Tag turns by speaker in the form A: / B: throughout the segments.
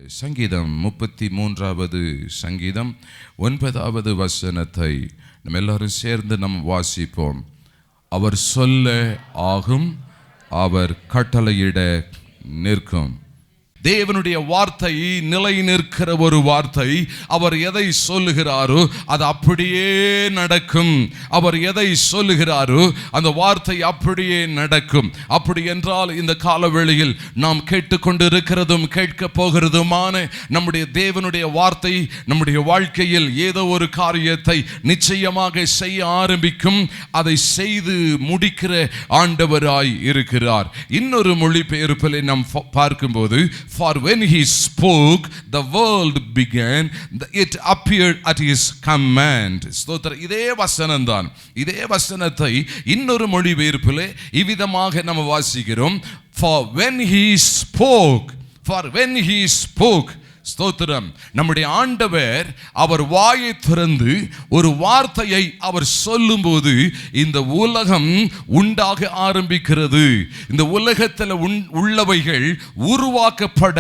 A: சங்கீதம் 33வது சங்கீதம் 9வது வசனத்தை நம்ம எல்லாரும் சேர்ந்து நம்ம வாசிப்போம். அவர் சொல்ல ஆகும், அவர் கட்டளையிட நிற்கும். தேவனுடைய வார்த்தை நிலை நிற்கிற ஒரு வார்த்தை. அவர் எதை சொல்லுகிறாரோ அது அப்படியே நடக்கும். அவர் எதை சொல்லுகிறாரோ அந்த வார்த்தை அப்படியே நடக்கும். அப்படி என்றால் இந்த காலவேளையில் நாம் கேட்டுக்கொண்டு இருக்கிறதும் கேட்க போகிறதுமான நம்முடைய தேவனுடைய வார்த்தை நம்முடைய வாழ்க்கையில் ஏதோ ஒரு காரியத்தை நிச்சயமாக செய்ய ஆரம்பிக்கும். அதை செய்து முடிக்கிற ஆண்டவராய் இருக்கிறார். இன்னொரு மொழிபெயர்ப்பில் நாம் பார்க்கும்போது, for when he spoke the world began, it appeared at his command. இதே வசனம்தான். இதே வசனத்தை இன்னொரு மொழிபெயர்ப்பிலே இவ்விதமாக நாம் வாசிக்கிறோம். for when he spoke. ஸ்தோத்திரம். நம்முடைய ஆண்டவர் அவர் வாயை திறந்து ஒரு வார்த்தையை அவர் சொல்லும்போது இந்த உலகம் உண்டாக ஆரம்பிக்கிறது. இந்த உலகத்தில் உள்ளவைகள் உருவாக்கப்பட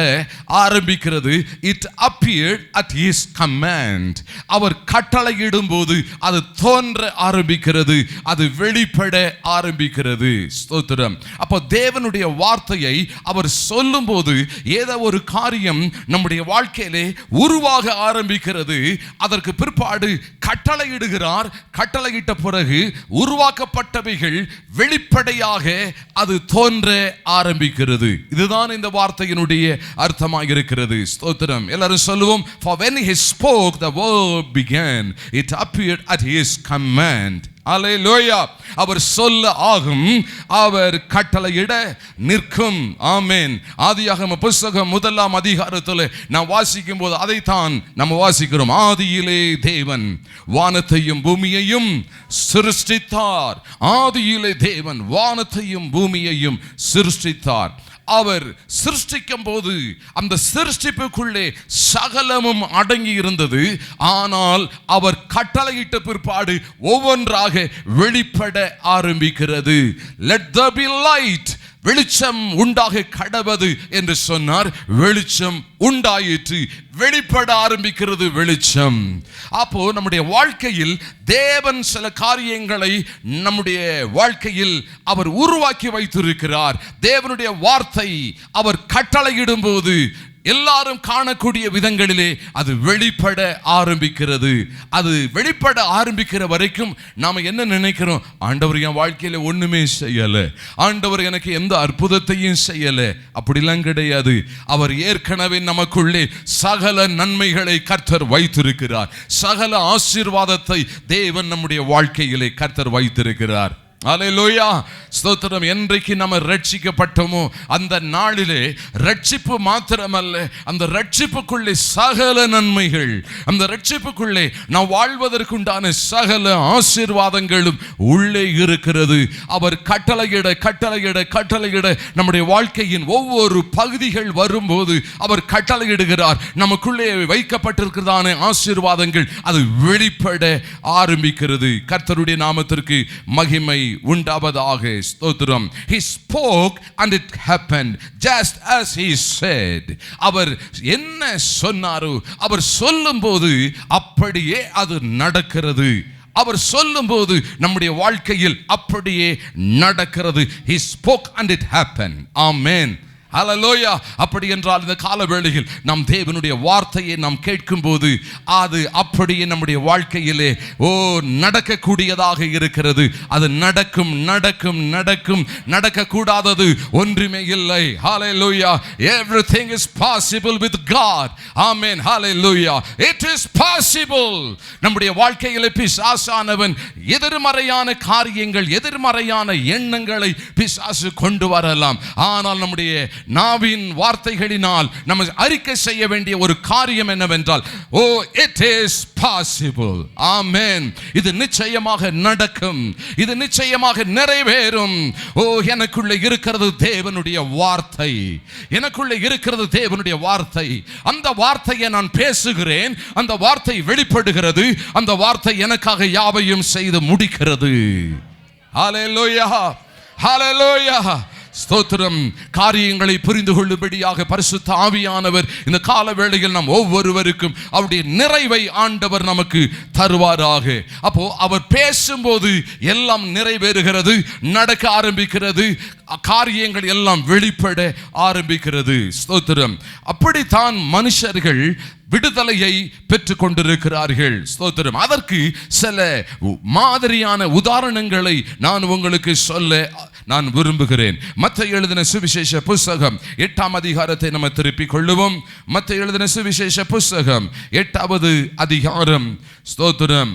A: ஆரம்பிக்கிறது. It appeared at his command. அவர் கட்டளையிடும் போது அது தோன்ற ஆரம்பிக்கிறது, அது வெளிப்பட ஆரம்பிக்கிறது. ஸ்தோத்திரம். அப்போ தேவனுடைய வார்த்தையை அவர் சொல்லும் போது ஏதோ ஒரு காரியம் நம்முடைய வாழ்க்கையிலே உருவாக ஆரம்பிக்கிறது. அதற்கு பிற்பாடு கட்டளையிடுகிறார். கட்டளையிட்ட பிறகு உருவாக்கப்பட்டவைகள் வெளிப்படையாக அது தோன்ற ஆரம்பிக்கிறது. இதுதான் இந்த வார்த்தையினுடைய அர்த்தமாக இருக்கிறது. ஸ்தோத்திரம். எல்லாரும் சொல்லுவோம், for when he spoke the world began, it appeared at his command. அல்லேலூயா. அவர் சொல்ல ஆகும், அவர் கட்டளையிட நிற்கும். ஆமென். ஆதியாகம புத்தகம் 1ஆம் அதிகாரத்தில் நாம் வாசிக்கும் போது அதைத்தான் நம்ம வாசிக்கிறோம். ஆதியிலே தேவன் வானத்தையும் பூமியையும் சிருஷ்டித்தார். ஆதியிலே தேவன் வானத்தையும் பூமியையும் சிருஷ்டித்தார். அவர் சிருஷ்டிக்கும் போது அந்த சிருஷ்டிப்புக்குள்ளே சகலமும் அடங்கி இருந்தது. ஆனால் அவர் கட்டளையிட்ட பிற்பாடு ஒவ்வொன்றாக வெளிப்பட ஆரம்பிக்கிறது. Let there be light. வெளிச்சம் உண்டாக கடவது என்று சொன்னார். வெளிச்சம் உண்டாயிற்று. வெளிப்பட ஆரம்பிக்கிறது வெளிச்சம். அப்போ நம்முடைய வாழ்க்கையில் தேவன் சில காரியங்களை நம்முடைய வாழ்க்கையில் அவர் உருவாக்கி வைத்திருக்கிறார். தேவனுடைய வார்த்தை அவர் கட்டளையிடும் போது எல்லாரும் காணக்கூடிய விதங்களிலே அது வெளிப்பட ஆரம்பிக்கிறது. அது வெளிப்பட ஆரம்பிக்கிற வரைக்கும் நாம என்ன நினைக்கிறோம்? ஆண்டவர் என் வாழ்க்கையில ஒண்ணுமே செய்யல, ஆண்டவர் எனக்கு எந்த அற்புதத்தையும் செய்யல. அப்படிலாம் கிடையாது. அவர் ஏற்கனவே நமக்குள்ளே சகல நன்மைகளை கர்த்தர் வைத்திருக்கிறார். சகல ஆசீர்வாதத்தை தேவன் நம்முடைய வாழ்க்கையிலே கர்த்தர் வைத்திருக்கிறார். அல்லேலூயா. ஸ்தோத்திரம். என்றைக்கு நம்ம ரட்சிக்கப்பட்டோமோ அந்த நாளிலே ரட்சிப்பு மாத்திரமல்ல, அந்த ரட்சிப்புக்குள்ளே சகல நன்மைகள், அந்த ரட்சிப்புக்குள்ளே நாம் வாழ்வதற்குண்டான சகல ஆசீர்வாதங்களும் உள்ளே இருக்கிறது. அவர் கட்டளையிட கட்டளையிட கட்டளையிட நம்முடைய வாழ்க்கையின் ஒவ்வொரு பகுதிகள் வரும்போது அவர் கட்டளையிடுகிறார். நமக்குள்ளே வைக்கப்பட்டிருக்கிறதான ஆசீர்வாதங்கள் அது வெளிப்பட ஆரம்பிக்கிறது. கர்த்தருடைய நாமத்திற்கு மகிமை உண்டாவதாக. ஸ்தோத்திரம். He spoke and it happened just as he said. அவர் என்ன சொன்னாரோ அவர் சொல்லும்போது அப்படியே அது நடக்கிறது. அவர் சொல்லும்போது நம்முடைய வாழ்க்கையில் அப்படியே நடக்கிறது. He spoke and it happened. Amen. ஹல்லேலூயா. அப்படி என்றால் இந்த காலவேளையில் நாம் தேவனுடைய வார்த்தையை நாம் கேட்கும்போது அது அப்படியே நம்முடைய வாழ்க்கையிலே நடக்கக்கூடியதாக இருக்கிறது. அது நடக்கும் நடக்கும் நடக்கும். நடக்கக்கூடாதது ஒன்றுமே இல்லை. ஹல்லேலூயா. Everything is possible with God. Amen. Hallelujah. It is possible. நம்முடைய வாழ்க்கையிலே பிசாசானவன் எதிர்மறையான காரியங்கள், எதிர்மறையான எண்ணங்களை பிசாசு கொண்டு வரலாம். ஆனால் நம்முடைய நாவின் வார்த்தைகளினால் நம்ம அறிக்கை செய்ய வேண்டிய ஒரு காரியம் என்னவென்றால், it is possible. ஆமென். இது நிச்சயமாக நடக்கும், இது நிச்சயமாக நிறைவேறும். எனக்குள்ளே இருக்கிறது தேவனுடைய வார்த்தை, எனக்குள்ளே இருக்கிறது தேவனுடைய வார்த்தை. அந்த வார்த்தையை நான் பேசுகிறேன், அந்த வார்த்தை வெளிப்படுகிறது, அந்த வார்த்தை எனக்காக யாவையும் செய்து முடிக்கிறது. ஹல்லேலூயா. ஹல்லேலூயா. ஸ்தோத்திரம். காரியங்களை புரிந்து கொள்ளும்படியாக பரிசுத்த ஆவியானவர் இந்த கால வேளையில் நாம் ஒவ்வொருவருக்கும் அவருடைய நிறைவை ஆண்டவர் நமக்கு தருவாராக. அப்போ அவர் பேசும்போது எல்லாம் நிறைவேறுகிறது, நடக்க ஆரம்பிக்கிறது, காரியங்கள் எல்லாம் வெளிப்பட ஆரம்பிக்கிறது. ஸ்தோத்திரம். அப்படித்தான் மனுஷர்கள் விடுதலையை பெற்றுக் கொண்டிருக்கிறார்கள். ஸ்தோத்திரம். அதற்கு சில மாதிரியான உதாரணங்களை நான் உங்களுக்கு சொல்ல நான் விரும்புகிறேன். மத்தேயு எழுதின சுவிசேஷ புஸ்தகம் 8ஆம் அதிகாரத்தை நம்ம திருப்பிக் கொள்ளுவோம். மத்தேயு எழுதின சுவிசேஷ புஸ்தகம் 8வது அதிகாரம், ஸ்தோத்திரம்,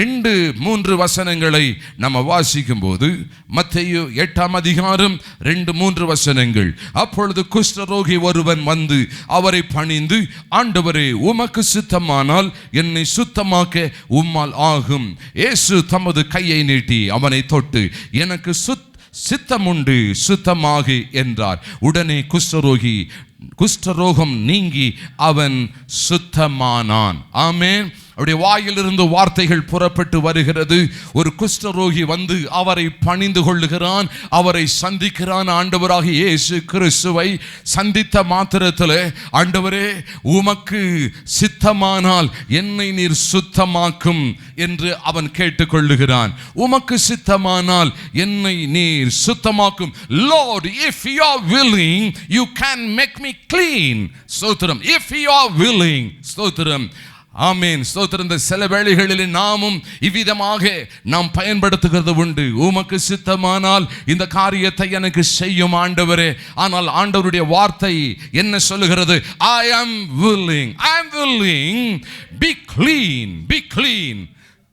A: 2-3 வசனங்களை நம்ம வாசிக்கும் போது, மத்தேயு 8ஆம் அதிகாரம் 2-3 வசனங்கள். அப்பொழுது குஷ்டரோகி ஒருவன் வந்து அவரை பணிந்து, ஆண்டவரே, உமக்கு சித்தமானால் என்னை சுத்தமாக்க உம்மால் ஆகும். இயேசு தமது கையை நீட்டி அவனை தொட்டு, எனக்கு சித்தமுண்டு, சுத்தமாகு என்றார். உடனே குஷ்டரோகம் நீங்கி அவன் சுத்தமானான். ஆமென். அவருடைய வாயிலிருந்து வார்த்தைகள் புறப்பட்டு வருகிறது. ஒரு குஷ்டரோகி வந்து அவரை பணிந்து கொள்ளுகிறான், அவரை சந்திக்கிறான். ஆண்டவராகிய இயேசு கிறிஸ்துவை சந்தித்த மாத்திரத்தில், ஆண்டவரே, உமக்கு சித்தமானால் என்னை நீர் சுத்தமாக்கும் என்று அவன் கேட்டுக்கொள்ளுகிறான். உமக்கு சித்தமானால் என்னை நீர் சுத்தமாக்கும். Lord, if you are willing, you can make me clean. ஸ்தோத்திரம். If you are willing. ஸ்தோத்திரம். ஆமென். ஸ்தோத்திரம். இந்த சில வேளைகளில் நாமும் இவ்விதமாக நாம் பயன்படுத்துகிறது உண்டு. உமக்கு சித்தமானால் இந்த காரியத்தை எனக்கு செய்யும் ஆண்டவரே. ஆனால் ஆண்டவருடைய வார்த்தை என்ன சொல்லுகிறது? I am willing, I am willing, be clean, be clean.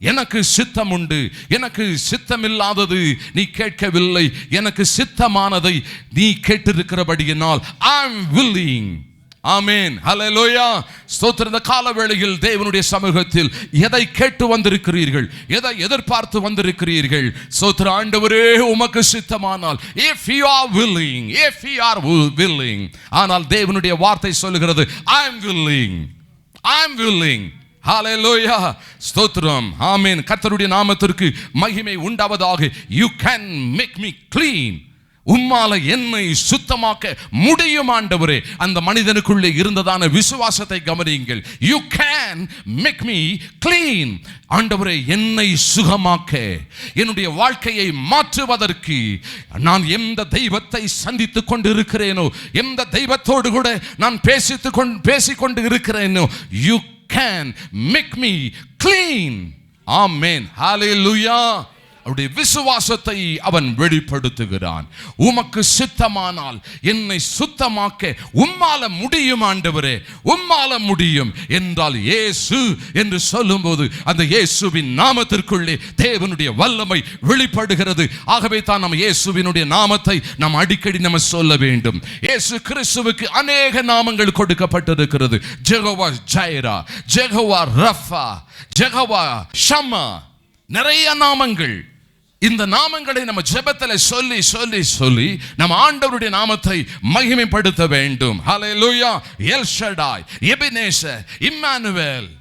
A: எனக்கு சித்தம் உண்டு, எனக்கு சித்தமில்லாதது நீ கேட்கவில்லை, எனக்கு சித்தமானதை நீ கேட்டிருக்கிறபடியினால் I am willing. ஆமென். ஹல்லேலூயா. ஸ்தோத்திரம். இந்த கால வேளையில் தேவனுடைய சமூகத்தில் எதை கேட்டு வந்திருக்கிறீர்கள், எதை எதிர்பார்த்து வந்திருக்கிறீர்கள்? ஸ்தோத்திரம். ஆண்டவரே, உமக்கு சித்தமானால், if you are willing, if you are willing. ஆனால் தேவனுடைய வார்த்தை சொல்லுகிறது I am willing, I am willing. ஹல்லேலூயா. ஸ்தோத்திரம். ஆமென். கர்த்தருடைய நாமத்திற்கு மகிமை உண்டாவதாக. You can make me clean. உம்மால என்னை சுத்தமாக்க முடியும் ஆண்டவரே. அந்த மனிதனுக்குள்ளே இருந்ததான விசுவாசத்தை கவனியுங்கள். You can make me clean. ஆண்டவரே, என்னை சுகமாக்க, என்னுடைய வாழ்க்கையை மாற்றுவதற்கு நான் எந்த தெய்வத்தை சந்தித்துக் கொண்டு இருக்கிறேனோ, எந்த தெய்வத்தோடு கூட நான் பேசிக்கொண்டு இருக்கிறேனோ, you can make me clean. ஆமென். ஹல்லேலூயா. அவருடைய விசுவாசத்தை அவன் வெளிப்படுத்துகிறான். உமக்கு சித்தமானால் என்னை சுத்தமாக்க உம்மால முடியும் ஆண்டவரே, உம்மால முடியும் என்றால் இயேசு என்று சொல்லும்போது அந்த இயேசுவின் நாமத்திற்குள்ளே தேவனுடைய வல்லமை வெளிப்படுகிறது. ஆகவே தான் நம்ம இயேசுவினுடைய நாமத்தை நாம் அடிக்கடி நம்ம சொல்ல வேண்டும். இயேசு கிறிஸ்துவுக்கு அநேக நாமங்கள் கொடுக்கப்பட்டிருக்கிறது. Jehovah Jireh, Jehovah Rapha, Jehovah Shammah, நிறைய நாமங்கள். இந்த நாமங்களை நம்ம ஜெபத்தில் சொல்லி சொல்லி சொல்லி நம்ம ஆண்டவருடைய நாமத்தை மகிமைப்படுத்த வேண்டும். Hallelujah. El Shaddai, Ebenezer, Immanuel.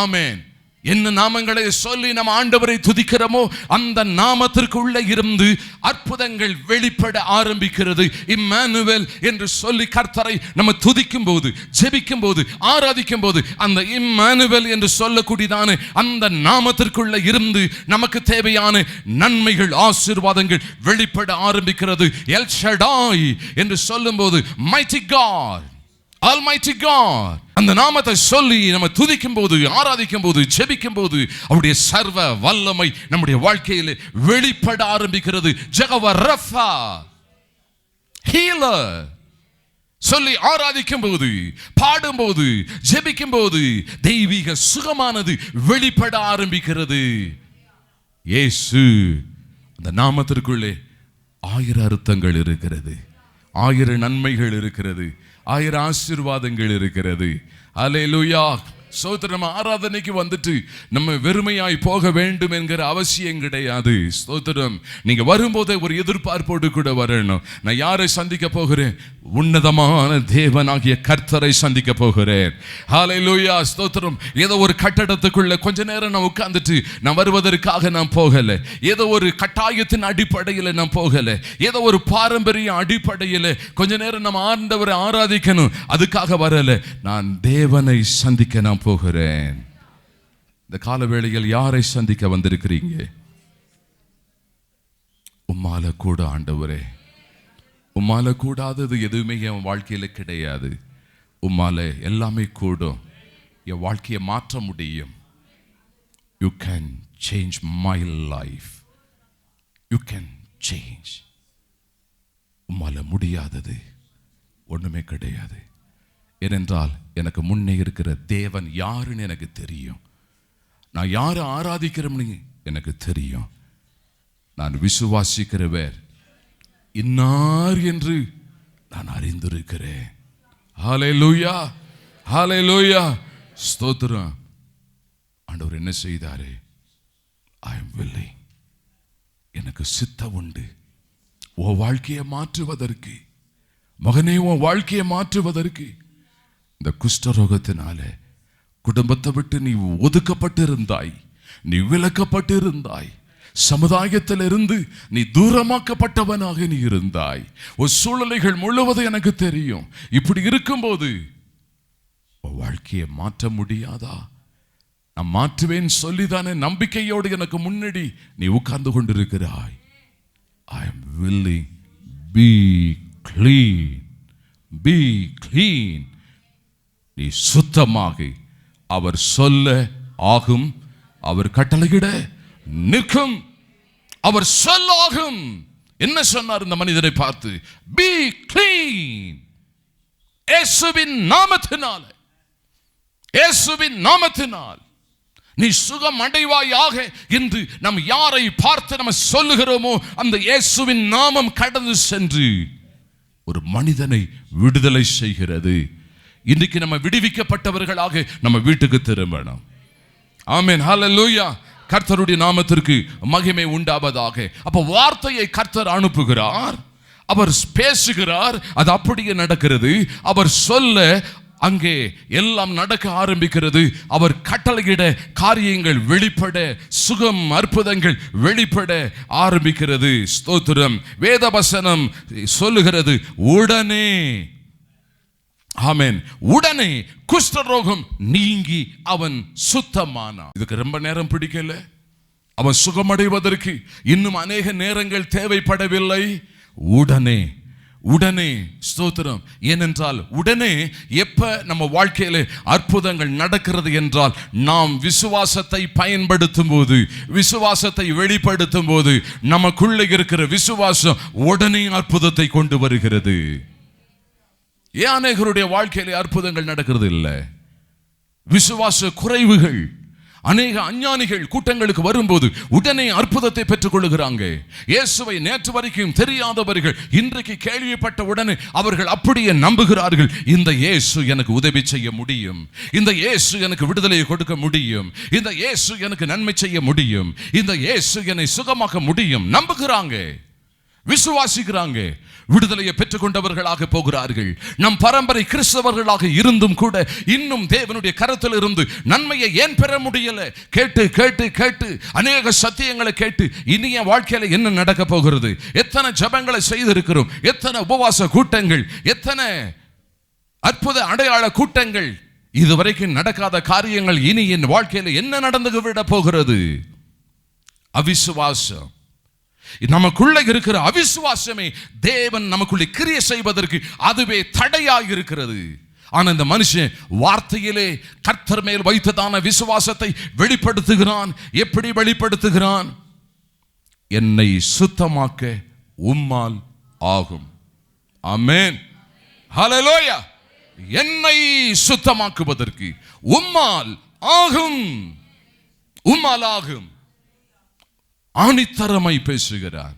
A: Amen. என்ன நாமங்களை சொல்லி நம்ம ஆண்டவரை துதிக்கிறோமோ அந்த நாமத்திற்குள்ளே இருந்து அற்புதங்கள் வெளிப்பட ஆரம்பிக்கிறது. இம்மானுவேல் என்று சொல்லி கர்த்தரை நம்ம துதிக்கும் போது, ஜெபிக்கும் போது, ஆராதிக்கும் போது அந்த இம்மானுவேல் என்று சொல்லக்கூடியதான அந்த நாமத்திற்குள்ளே இருந்து நமக்கு தேவையான நன்மைகள், ஆசீர்வாதங்கள் வெளிப்பட ஆரம்பிக்கிறது. எல் ஷடாய் என்று சொல்லும்போது மைட்டி காட், Almighty God. அந்த நாமத்தை சொல்லி நம்ம துதிக்கும் போது, ஆராதிக்கும் போது, ஜெபிக்கும் போது அவருடைய சர்வ வல்லமை நம்முடைய வாழ்க்கையில் வெளிப்பட ஆரம்பிக்கிறது. ஜெகோவா ரஃபா, ஹீலர் சொல்லி ஆராதிக்கும் போது, பாடும்போது, ஜெபிக்கும் போது தெய்வீக சுகமானது வெளிப்பட ஆரம்பிக்கிறது. இயேசு அந்த நாமத்திற்குள்ளே 1000 அர்த்தங்கள் இருக்கிறது, 1000 நன்மைகள் இருக்கிறது, 1000 ஆசீர்வாதங்கள் இருக்கிறது. அல்லேலூயா. ஸ்தோத்திரம். நம்ம ஆராதனைக்கு வந்துட்டு நம்ம வெறுமையாய் போக வேண்டும் என்கிற அவசியம் கிடையாது. ஸ்தோத்திரம். நீங்க வரும்போதே ஒரு எதிர்பார்ப்போடு கூட வரணும். நான் யாரை சந்திக்க போகிறேன்? உன்னதமான தேவனாகிய கர்த்தரை சந்திக்க போகிறேன். ஹல்லேலூயா. ஸ்தோத்திரம். ஏதோ ஒரு கட்டடத்துக்குள்ள கொஞ்ச நேரம் நான் உட்கார்ந்துட்டு நான் வருவதற்காக நான் போகல. ஏதோ ஒரு கட்டாயத்தின் அடிப்படையில் நான் போகல. ஏதோ ஒரு பாரம்பரிய அடிப்படையில் கொஞ்ச நேரம் நம்ம ஆண்டவரை ஆராதிக்கணும் அதுக்காக வரல. நான் தேவனை சந்திக்க நான் போகிறேன். இந்த கால வேளையில் யாரை சந்திக்க வந்திருக்கிறீங்க? உம்மால கூட ஆண்டவரே, உம்மால கூடாதது எதுவுமே என் வாழ்க்கையில கிடையாது. உம்மால எல்லாமே கூடும். என் வாழ்க்கையை மாற்ற முடியும். You can change my life. You can change. உம்மால முடியாதது ஒண்ணுமே கிடையாது. ஏனென்றால் எனக்கு முன்னே இருக்கிற தேவன் யாருன்னு எனக்கு தெரியும். நான் யாரை ஆராதிக்கிறேன்னு எனக்கு தெரியும். நான் விசுவாசிக்கிறவர் இன்னார் என்று நான் அறிந்திருக்கிறேன். ஹல்லேலூயா, ஹல்லேலூயா. ஸ்தோத்திரம். ஆண்டவர் என்ன செய்தாரு? I am willing. எனக்கு சித்தம் உண்டு உன் வாழ்க்கையை மாற்றுவதற்கு. மகனே, உன் வாழ்க்கையை மாற்றுவதற்கு. இந்த குஷ்டரோகத்தினால குடும்பத்தை விட்டு நீ ஒதுக்கப்பட்டிருந்தாய், நீ விலக்கப்பட்டிருந்தாய், சமுதாயத்திலிருந்து நீ தூரமாக்கப்பட்டவனாக நீ இருந்தாய். ஒரு சூழ்நிலைகள் முழுவதும் எனக்கு தெரியும். இப்படி இருக்கும்போது உன் வாழ்க்கையை மாற்ற முடியாதா? நான் மாற்றுவேன் சொல்லிதானே நம்பிக்கையோடு எனக்கு முன்னாடி நீ உட்கார்ந்து கொண்டிருக்கிறாய். I am willing. Be clean. Be clean. நீ சுத்தமாக. அவர் சொல்ல ஆகும், அவர் கட்டளையிட நிற்கும். அவர் சொல்லாகும். என்ன சொன்னார் இந்த மனிதரை பார்த்து? Be clean. இயேசுவின் நாமத்தினால, இயேசுவின் நாமத்தினால் நீ சுகம் அடைவாயாக என்று நாம் யாரை பார்த்து நம்ம சொல்லுகிறோமோ அந்த இயேசுவின் நாமம் கடந்து சென்று ஒரு மனிதனை விடுதலை செய்கிறது. இன்றைக்கு நம்ம விடுவிக்கப்பட்டவர்களாக நம்ம வீட்டுக்கு திரும்பணும். ஆமென், ஹல்லேலூயா. கர்த்தருடைய நாமத்திற்கு மகிமை உண்டாவதாக. அப்ப வார்த்தையை கர்த்தர் அனுப்புகிறார், அவர் பேசுகிறார், அது அப்படியே நடக்கிறது. அவர் சொல்ல அங்கே எல்லாம் நடக்க ஆரம்பிக்கிறது. அவர் கட்டளையிட காரியங்கள் வெளிப்பட, சுகம் அற்புதங்கள் வெளிப்பட ஆரம்பிக்கிறது. ஸ்தோத்திரம். வேதவசனம் சொல்லுகிறது உடனே, ஆமென், உடனே குஷ்டரோகம் நீங்கி அவன் சுத்தமானான். இதுக்கு ரொம்ப நேரம் பிடிக்கல. அவன் சுகமடைவதற்கு இன்னும் அநேக நேரங்கள் தேவைப்படவில்லை. உடனே, உடனே. ஸ்தோத்திரம். ஏனென்றால் உடனே எப்ப நம்ம வாழ்க்கையில அற்புதங்கள் நடக்கிறது என்றால் நாம் விசுவாசத்தை பயன்படுத்தும் போது, விசுவாசத்தை வெளிப்படுத்தும் போது நமக்குள்ள இருக்கிற விசுவாசம் உடனே அற்புதத்தை கொண்டு வருகிறது. ஏன் அநேகருடைய வாழ்க்கையில அற்புதங்கள் நடக்கிறது இல்லை? விசுவாச குறைவுகள். அநேக அஞ்ஞானிகள் கூட்டங்களுக்கு வரும்போது உடனே அற்புதத்தை பெற்றுக் கொள்ளுகிறாங்க. இயேசுவை நேற்று வரைக்கும் தெரியாதவர்கள் இன்றைக்கு கேள்விப்பட்ட உடனே அவர்கள் அப்படியே நம்புகிறார்கள். இந்த இயேசு எனக்கு உதவி செய்ய முடியும், இந்த இயேசு எனக்கு விடுதலையை கொடுக்க முடியும், இந்த இயேசு எனக்கு நன்மை செய்ய முடியும், இந்த இயேசு என்னை சுகமாக்க முடியும். நம்புகிறாங்க, விசுவாசிக்கிறாங்க, விடுதலையை பெற்றுக் கொண்டவர்களாக போகிறார்கள். நம் பரம்பரை கிறிஸ்தவர்களாக இருந்தும் கூட இன்னும் தேவனுடைய கரத்தில் இருந்து நன்மையை ஏன் பெற முடியல? கேட்டு கேட்டு கேட்டு அநேக சத்தியங்களை கேட்டு இனிய வாழ்க்கையில என்ன நடக்க போகிறது? எத்தனை ஜெபங்களை செய்திருக்கிறோம், எத்தனை உபவாச கூட்டங்கள், எத்தனை அற்புத அடையாள கூட்டங்கள். இதுவரைக்கும் நடக்காத காரியங்கள் இனி என் வாழ்க்கையில என்ன நடந்து விட போகிறது? அவிசுவாசம். நமக்குள்ள இருக்கிற அவிசுவாசமே தேவன் நமக்குள்ளே கிரியை செய்வதற்கு அதுவே தடையாக இருக்கிறது. ஆனா இந்த மனுஷன் வார்த்தையிலே கர்த்தர் மேல் வைத்ததான விசுவாசத்தை வெளிப்படுத்துகிறான். எப்படி வெளிப்படுத்துகிறான்? என்னை சுத்தமாக்க உம்மால் ஆகும். ஆமென், ஹல்லேலூயா. என்னை சுத்தமாக்குவதற்கு உம்மால் ஆகும், உம்மால் ஆகும். ஆணித்தரமாய் பேசுகிறார்.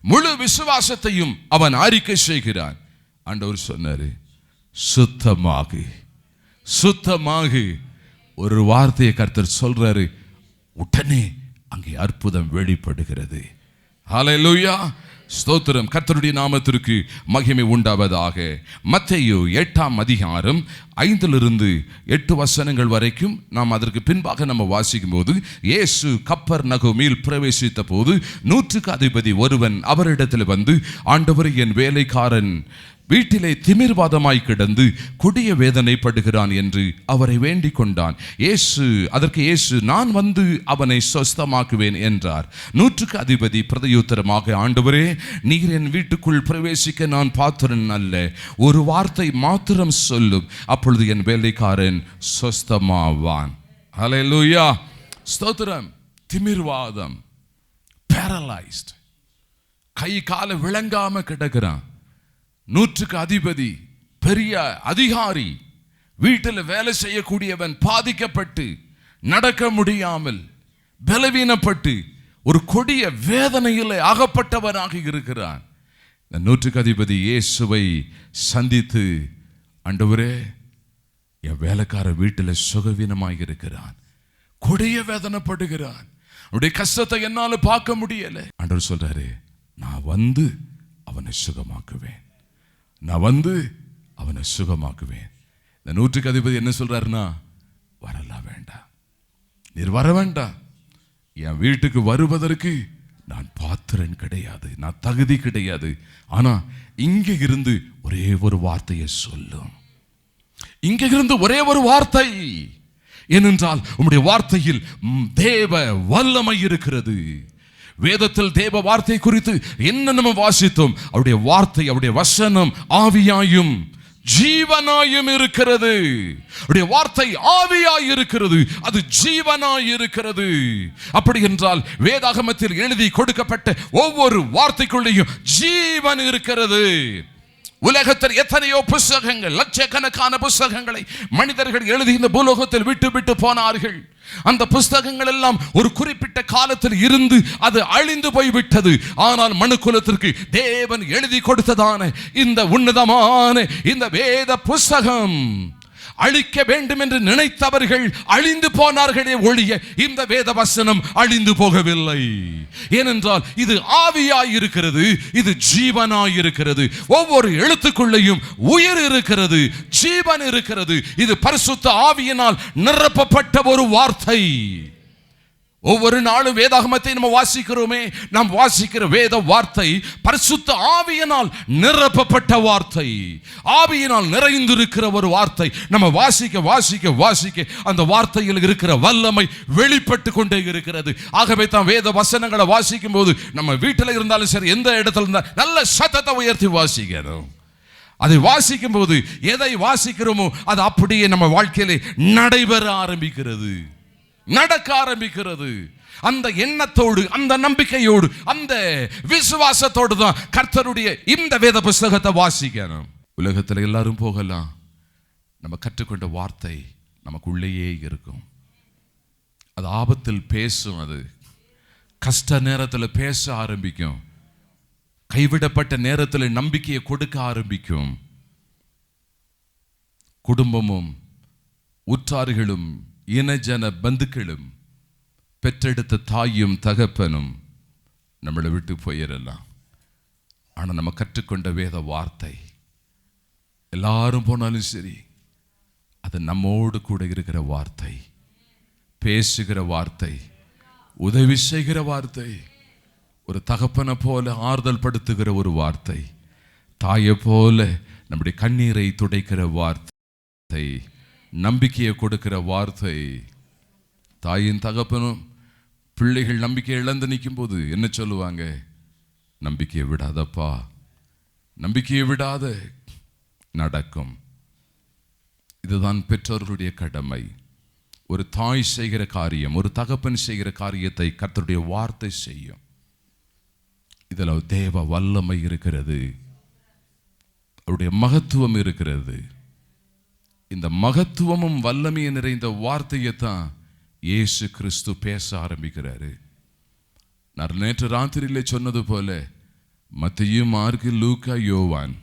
A: முழு விசுவாசத்தையும் அவன் அறிக்கை செய்கிறான். ஆண்டவர் சொன்னாரு, சுத்தமாகு, சுத்தமாகு, ஒரு வார்த்தையை கர்த்தர் சொல்றாரு, உடனே அங்கே அற்புதம் வெளிப்படுகிறது. ஹல்லேலூயா, ஸ்தோத்திரம். கர்த்தருடைய நாமத்திற்கு மகிமை உண்டாவதாக. மத்தேயு 8ஆம் அதிகாரம் 5-8 வரைக்கும் நாம் அதற்கு பின்பாக நம்ம வாசிக்கும் போது, இயேசு கப்பர்நகூமில் பிரவேசித்த போது 100க்கு அதிபதி ஒருவன் அவரிடத்தில் வந்து, ஆண்டவரே, என் வேலைக்காரன் வீட்டிலே திமிர்வாதமாய் கிடந்து கொடிய வேதனைப்படுகிறான் என்று அவரை வேண்டிக் கொண்டான். அதற்கு இயேசு, நான் வந்து அவனை சொஸ்தமாக்குவேன் என்றார். 100க்கு அதிபதி பிரதியுத்தரமாக, ஆண்டவரே, நீர் என் வீட்டுக்குள் பிரவேசிக்க நான் பாத்திரன் அல்ல. ஒரு வார்த்தை மாத்திரம் சொல்லும், அப்பொழுது என் வேலைக்காரன் சொஸ்தமாவான். ஹல்லேலூயா, ஸ்தோத்திரம். திமிர்வாதம், பேரலைஸ்ட், கை கால விளங்காம கிடக்கிறான். 100க்கு அதிபதி, பெரிய அதிகாரி, வீட்டில் வேலை செய்யக்கூடியவன், பாதிக்கப்பட்டு நடக்க முடியாமல் பலவீனப்பட்டு ஒரு கொடிய வேதனையில் அகப்பட்டவனாக இருக்கிறான். 100க்கு அதிபதி இயேசுவை சந்தித்து, ஆண்டவரே, என் வேலைக்கார வீட்டில் சுகவீனமாக இருக்கிறான், கொடிய வேதனைப்படுகிறான், அவருடைய கஷ்டத்தை என்னால பார்க்க முடியல. ஆண்டவர் சொல்றாரு, நான் வந்து அவனை சுகமாக்குவேன், நான் வந்து அவனை சுகமாக்குவேன். இந்த 100க்கு அதிபதி என்ன சொல்றாருன்னா, வரலாம் வேண்டாம், நீர் வர வேண்டாம், என் வீட்டுக்கு வருவதற்கு நான் பாத்திரன் கிடையாது, நான் தகுதி கிடையாது. ஆனா இங்க இருந்து ஒரே ஒரு வார்த்தையை சொல்லும், இங்க இருந்து ஒரே ஒரு வார்த்தை. ஏனென்றால் உம்முடைய வார்த்தையில் தேவ வல்லமை இருக்கிறது. வேதத்தில் தேவ வார்த்தை குறித்து என்ன நம்ம வாசித்தோம்? அவருடைய வார்த்தை, அவருடைய வசனம் ஆவியாயும் ஜீவனாயும் இருக்கிறது. அவருடைய வார்த்தை ஆவியாய் இருக்கிறது, அது ஜீவனாய் இருக்கிறது. அப்படி என்றால் வேதாகமத்தில் எழுதி கொடுக்கப்பட்ட ஒவ்வொரு வார்த்தைக்குள்ளேயும் ஜீவன் இருக்கிறது. உலகத்தில் எத்தனையோ புஸ்தகங்கள், லட்சக்கணக்கான புஸ்தகங்களை மனிதர்கள் எழுதி இந்த பூலோகத்தில் விட்டு போனார்கள். அந்த புஸ்தகங்கள் எல்லாம் ஒரு குறிப்பிட்ட காலத்தில் இருந்து அது அழிந்து போய்விட்டது. ஆனால் மனுக்குலத்திற்கு தேவன் எழுதி கொடுத்ததான இந்த உன்னதமான இந்த வேத புஸ்தகம் அழிக்க வேண்டும் என்று நினைத்தவர்கள் அழிந்து போனார்களே ஒழிய இந்த வேத வசனம் அழிந்து போகவில்லை. ஏனென்றால் இது ஆவியாய் இருக்கிறது, இது ஜீவனாய் இருக்கிறது. ஒவ்வொரு எழுத்துக்குள்ளேயும் உயிர் இருக்கிறது, ஜீவன் இருக்கிறது. இது பரிசுத்த ஆவியினால் நிரப்பப்பட்ட ஒரு வார்த்தை. ஒவ்வொரு நாளும் வேதாகமத்தை நம்ம வாசிக்கிறோமே, நாம் வாசிக்கிற வேத வார்த்தை பரிசுத்த ஆவியினால் நிரப்பப்பட்ட வார்த்தை, ஆவியினால் நிறைந்திருக்கிற ஒரு வார்த்தை. நம்ம வாசிக்க வாசிக்க வாசிக்க அந்த வார்த்தையில் இருக்கிற வல்லமை வெளிப்பட்டு கொண்டே இருக்கிறது. ஆகவே தான் வேத வசனங்களை வாசிக்கும் போது நம்ம வீட்டில் இருந்தாலும் சரி, எந்த இடத்துல இருந்தாலும் நல்ல சத்தத்தை உயர்த்தி வாசிக்கணும். அதை வாசிக்கும் போது எதை வாசிக்கிறோமோ அது அப்படியே நம்ம வாழ்க்கையிலே நடைபெற ஆரம்பிக்கிறது, நடக்க ஆரம்பிக்கிறது. அந்த எண்ணத்தோடு, அந்த நம்பிக்கையோடு, அந்த விசுவாசத்தோடு தான் கர்த்தருடைய இந்த வேத புஸ்தகத்தை வாசிக்கணும். உலகத்தில் எல்லாரும் போகலாம், நம்ம கற்றுக்கொண்ட வார்த்தை நமக்குள்ளேயே இருக்கும். அது ஆபத்தில் பேசும், அது கஷ்ட நேரத்தில் பேச ஆரம்பிக்கும், கைவிடப்பட்ட நேரத்தில் நம்பிக்கையை கொடுக்க ஆரம்பிக்கும். குடும்பமும் உற்றார்களும் இனஜன பந்துக்களும் பெற்றெடுத்த தாயும் தகப்பனும் நம்மளை விட்டு போயிடலாம். ஆனால் நம்ம கற்றுக்கொண்ட வேத வார்த்தை எல்லாரும் போனாலும் சரி, அது நம்மோடு கூட இருக்கிற வார்த்தை, பேசுகிற வார்த்தை, உதவி செய்கிற வார்த்தை, ஒரு தகப்பனை போல ஆறுதல் படுத்துகிற ஒரு வார்த்தை, தாயை போல நம்முடைய கண்ணீரை துடைக்கிற வார்த்தை, நம்பிக்கையை கொடுக்கிற வார்த்தை. தாயின் தகப்பனும் பிள்ளைகள் நம்பிக்கையை இழந்து நிற்கும் போது என்ன சொல்லுவாங்க? நம்பிக்கையை விடாதப்பா, நம்பிக்கையை விடாத, நடக்கும். இதுதான் பெற்றோர்களுடைய கடமை. ஒரு தாய் செய்கிற காரியம், ஒரு தகப்பன் செய்கிற காரியத்தை கர்த்தருடைய வார்த்தை செய்யும். இதில் தேவ வல்லமை இருக்கிறது, அவருடைய மகத்துவம் இருக்கிறது. இந்த மகத்துவமும் வல்லமையும் நிறைந்த வார்த்தையை தான் இயேசு கிறிஸ்து பேச ஆரம்பிக்கிறாரு. நான் நேற்று ராத்திரியிலே சொன்னது போல மத்தேயு, மார்க்கு, லூக்கா, யோவான்,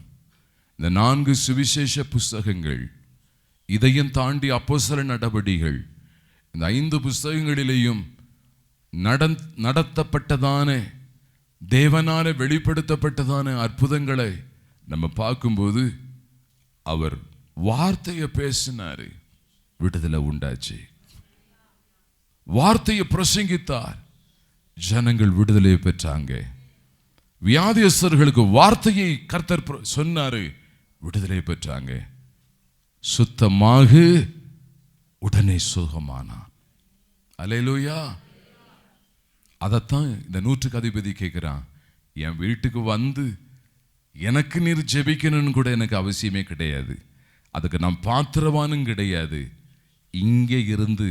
A: இந்த 4 சுவிசேஷ புஸ்தகங்கள், இதையும் தாண்டி அப்போஸ்தலர் நடபடிகள், இந்த 5 புஸ்தகங்களிலேயும் நடத்தப்பட்டதான தேவனால வெளிப்படுத்தப்பட்டதான அற்புதங்களை நம்ம பார்க்கும்போது அவர் வார்த்தையை பேசினாரு, விடுதலை உண்டாச்சு. வார்த்தையை பிரசங்கித்தார், ஜனங்கள் விடுதலை பெற்றாங்க. வியாதியஸ்தர்களுக்கு வார்த்தையை கர்த்தர் சொன்னாரு, விடுதலை பெற்றாங்க. சுத்தமாக உடனே சுகமானான். அல்லேலூயா. அதைத்தான் இந்த 100க்கு அதிபதி கேட்கிறான். என் வீட்டுக்கு வந்து எனக்கு நீர் ஜெபிக்கணும்னு கூட எனக்கு அவசியமே கிடையாது, அதுக்கு நான் பாத்திரவானும் கிடையாது. இங்கே இருந்து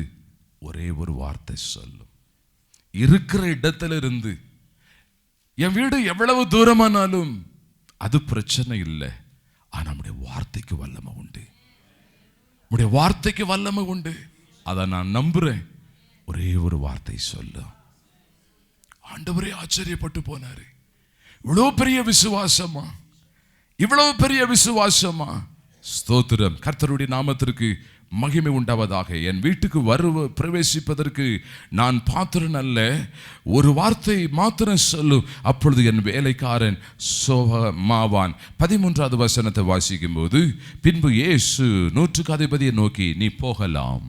A: ஒரே ஒரு வார்த்தை சொல்லும். இருக்கிற இடத்துல இருந்து, என் வீடு எவ்வளவு தூரமானாலும் அது பிரச்சனை இல்லை. ஆனா நம்முடைய வார்த்தைக்கு வல்லமை உண்டு, நம்முடைய வார்த்தைக்கு வல்லமை உண்டு. அதை நான் நம்புறேன். ஒரே ஒரு வார்த்தை சொல்லும். ஆண்டவரே ஆச்சரியப்பட்டு போனாரு. இவ்வளவு பெரிய விசுவாசமா, இவ்வளவு பெரிய விசுவாசமா. ஸ்தோத்திரம். கர்த்தருடைய நாமத்திற்கு மகிமை உண்டாவதாக. என் வீட்டுக்கு பிரவேசிப்பதற்கு நான் பாத்திரன் அல்ல, ஒரு வார்த்தை மாத்திரம் சொல்லும், அப்பொழுது என் வேலைக்காரன் சோகமாவான். 13வது வசனத்தை வாசிக்கும் போது, பின்பு இயேசு 100க்கு அதிபதியை நோக்கி, நீ போகலாம்,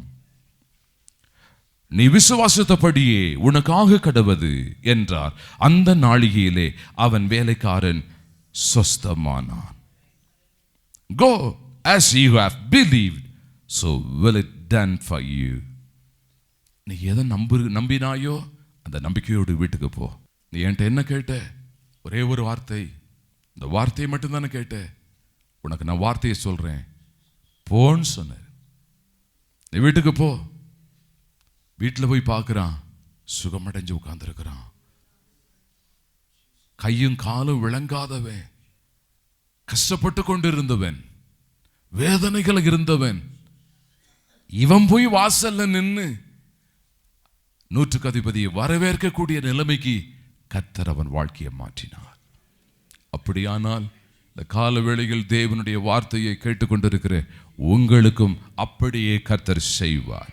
A: நீ விசுவாசத்தபடியே உனக்காக கடவது என்றார். அந்த நாளிகையிலே அவன் வேலைக்காரன் சொஸ்தமானான். Go as you have believed, so will it done for you. நீ எதை நம்பினாயோ அந்த நம்பிக்கையோடு வீட்டுக்கு போ. நீ என்கிட்ட என்ன கேட்ட? ஒரே ஒரு வார்த்தை, இந்த வார்த்தையை மட்டும்தானே கேட்ட. உனக்கு நான் வார்த்தையை சொல்றேன், போன்னு சொன்னேன். நீ வீட்டுக்கு போ. வீட்டில் போய் பார்க்குறான், சுகமடைஞ்சு உட்கார்ந்துருக்கிறான். கையும் காலும் விளங்காதவன், கஷ்டப்பட்டு கொண்டிருந்தவன், வேதனைகள் இருந்தவன், இவன் போய் வாசல்ல நின்று 100க்கு அதிபதியை வரவேற்கக்கூடிய நிலைமைக்கு கர்த்தர் அவன் வாழ்க்கையை மாற்றினார். அப்படியானால் இந்த கால வேளையில் தேவனுடைய வார்த்தையை கேட்டுக்கொண்டிருக்கிற உங்களுக்கும் அப்படியே கர்த்தர் செய்வார்.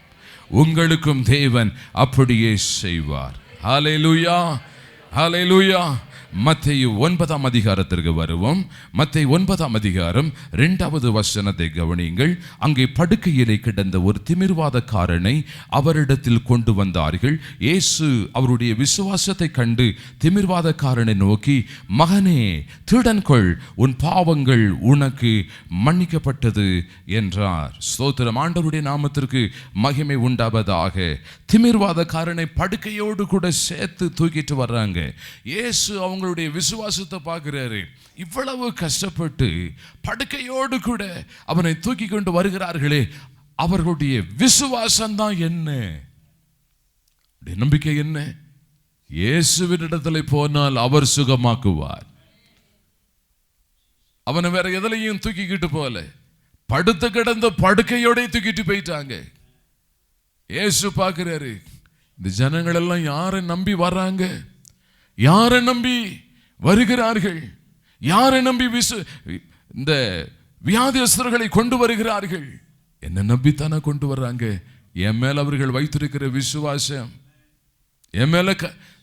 A: உங்களுக்கும் தேவன் அப்படியே செய்வார். ஹல்லேலூயா, ஹல்லேலூயா. மத்தேயு 9ஆம் அதிகாரத்திற்கு வருவோம். மத்தேயு 9ஆம் அதிகாரம் 2வது வசனத்தை கவனியுங்கள். அங்கே படுக்கையிலே கிடந்த ஒரு திமிர்வாதக்காரனை அவரிடத்தில் கொண்டு வந்தார்கள். இயேசு அவருடைய விசுவாசத்தை கண்டு திமிர்வாதக்காரனை நோக்கி, மகனே திடன்கொள், உன் பாவங்கள் உனக்கு மன்னிக்கப்பட்டது என்றார். ஸ்தோத்திரம். ஆண்டவருடைய நாமத்திற்கு மகிமை உண்டாவதாக. திமிர்வாதக்காரனை படுக்கையோடு கூட சேர்த்து தூக்கிட்டு வர்றாங்க. இயேசு அவங்களுடைய விசுவாசத்தை பார்க்கிறாரு. இவ்வளவு கஷ்டப்பட்டு படுக்கையோடு கூட அவனை தூக்கி கொண்டு வருகிறார்களே, அவர்களுடைய விசுவாசம் தான் என்ன, நம்பிக்கை என்ன? இயேசுவினிடத்தில் போனால் அவர் சுகமாக்குவார். அவனை வேற எதிலையும் தூக்கிக்கிட்டு போல, படுத்து கிடந்த படுக்கையோட தூக்கிட்டு போயிட்டாங்க. இயேசு பார்க்கிறாரு, இந்த ஜனங்கள் எல்லாம் யாரை நம்பி வர்றாங்க, யாரை நம்பி வருகிறார்கள், யாரை நம்பி இந்த வியாதியஸ்தர்களை கொண்டு வருகிறார்கள்? என்ன நம்பித்தானே கொண்டு வர்றாங்க. என் மேல் அவர்கள் வைத்திருக்கிற விசுவாசம், என் மேல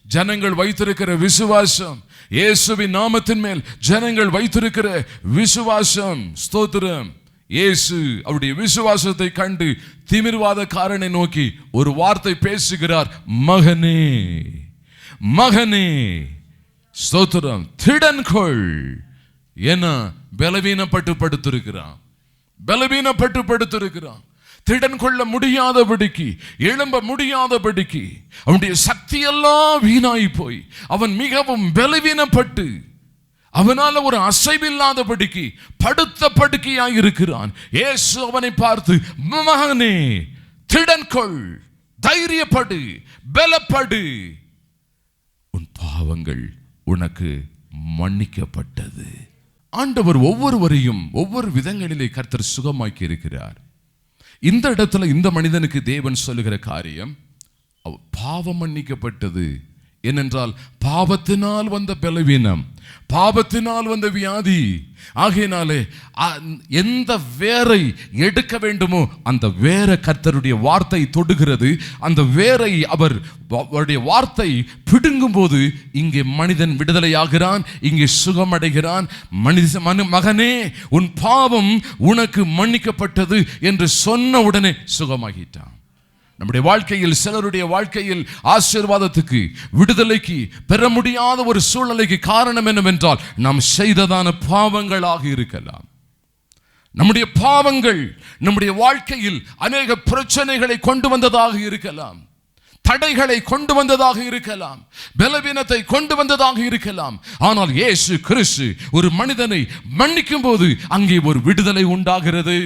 A: ஜனங்கள் வைத்திருக்கிற விசுவாசம், இயேசுவின் நாமத்தின் மேல் ஜனங்கள் வைத்திருக்கிற விசுவாசம். ஸ்தோத்திரம். இயேசு அவருடைய விசுவாசத்தை கண்டு திமிர்வாதக்காரனை நோக்கி ஒரு வார்த்தை பேசுகிறார், மகனே, மகனே, ஸ்தோத்திரம், திடன்கொள். ஏன்னா பலவீனப்பட்டு படுத்திருக்கிறான், பலவீனப்பட்டு படுத்திருக்கிறான். திடன் கொள்ள முடியாதபடிக்கு, எழும்ப முடியாதபடிக்கு அவனுடைய சக்தி எல்லாம் வீணாய் போய் அவன் மிகவும் பலவீனப்பட்டு அவனால ஒரு அசைவில்லாதபடிக்கு படுத்த படுக்கையாய் இருக்கிறான். இயேசு அவனை பார்த்து, மகனே திடன்கொள், தைரியப்படு, பலப்படு, உன் பாவங்கள் உனக்கு மன்னிக்கப்பட்டது. ஆண்டவர் ஒவ்வொருவரையும் ஒவ்வொரு விதங்களிலே கர்த்தர் சுகமாக்கி இருக்கிறார். இந்த இடத்துல இந்த மனிதனுக்கு தேவன் சொல்லுகிற காரியம், பாவம் மன்னிக்கப்பட்டது ஏனென்றால் பாவத்தினால் வந்த பலவீனம், பாவத்தினால் வந்த வியாதி. ஆகையினாலே எந்த வேரை எடுக்க வேண்டுமோ அந்த வேரை கர்த்தருடைய வார்த்தை தொடுகிறது. அந்த வேரை அவருடைய வார்த்தை பிடுங்கும் போது இங்கே மனிதன் விடுதலையாகிறான், இங்கே சுகமடைகிறான். மகனே, உன் பாவம் உனக்கு மன்னிக்கப்பட்டது என்று சொன்ன உடனே சுகமாகிட்டான். நம்முடைய வாழ்க்கையில், சிலருடைய வாழ்க்கையில் ஆசீர்வாதத்துக்கு, விடுதலைக்கு, பெற முடியாத ஒரு சூழ்நிலைக்கு காரணம் என்னவென்றால் நாம் செய்ததான பாவங்களாக இருக்கலாம். நம்முடைய பாவங்கள் நம்முடைய வாழ்க்கையில் அநேக பிரச்சனைகளை கொண்டு வந்ததாக இருக்கலாம், தடைகளை கொண்டு வந்ததாக இருக்கலாம், பலவீனத்தை கொண்டு வந்ததாக இருக்கலாம். ஆனால் இயேசு கிறிஸ்து ஒரு மனிதனை மன்னிக்கும் போது அங்கே ஒரு விடுதலை உண்டாகிறது.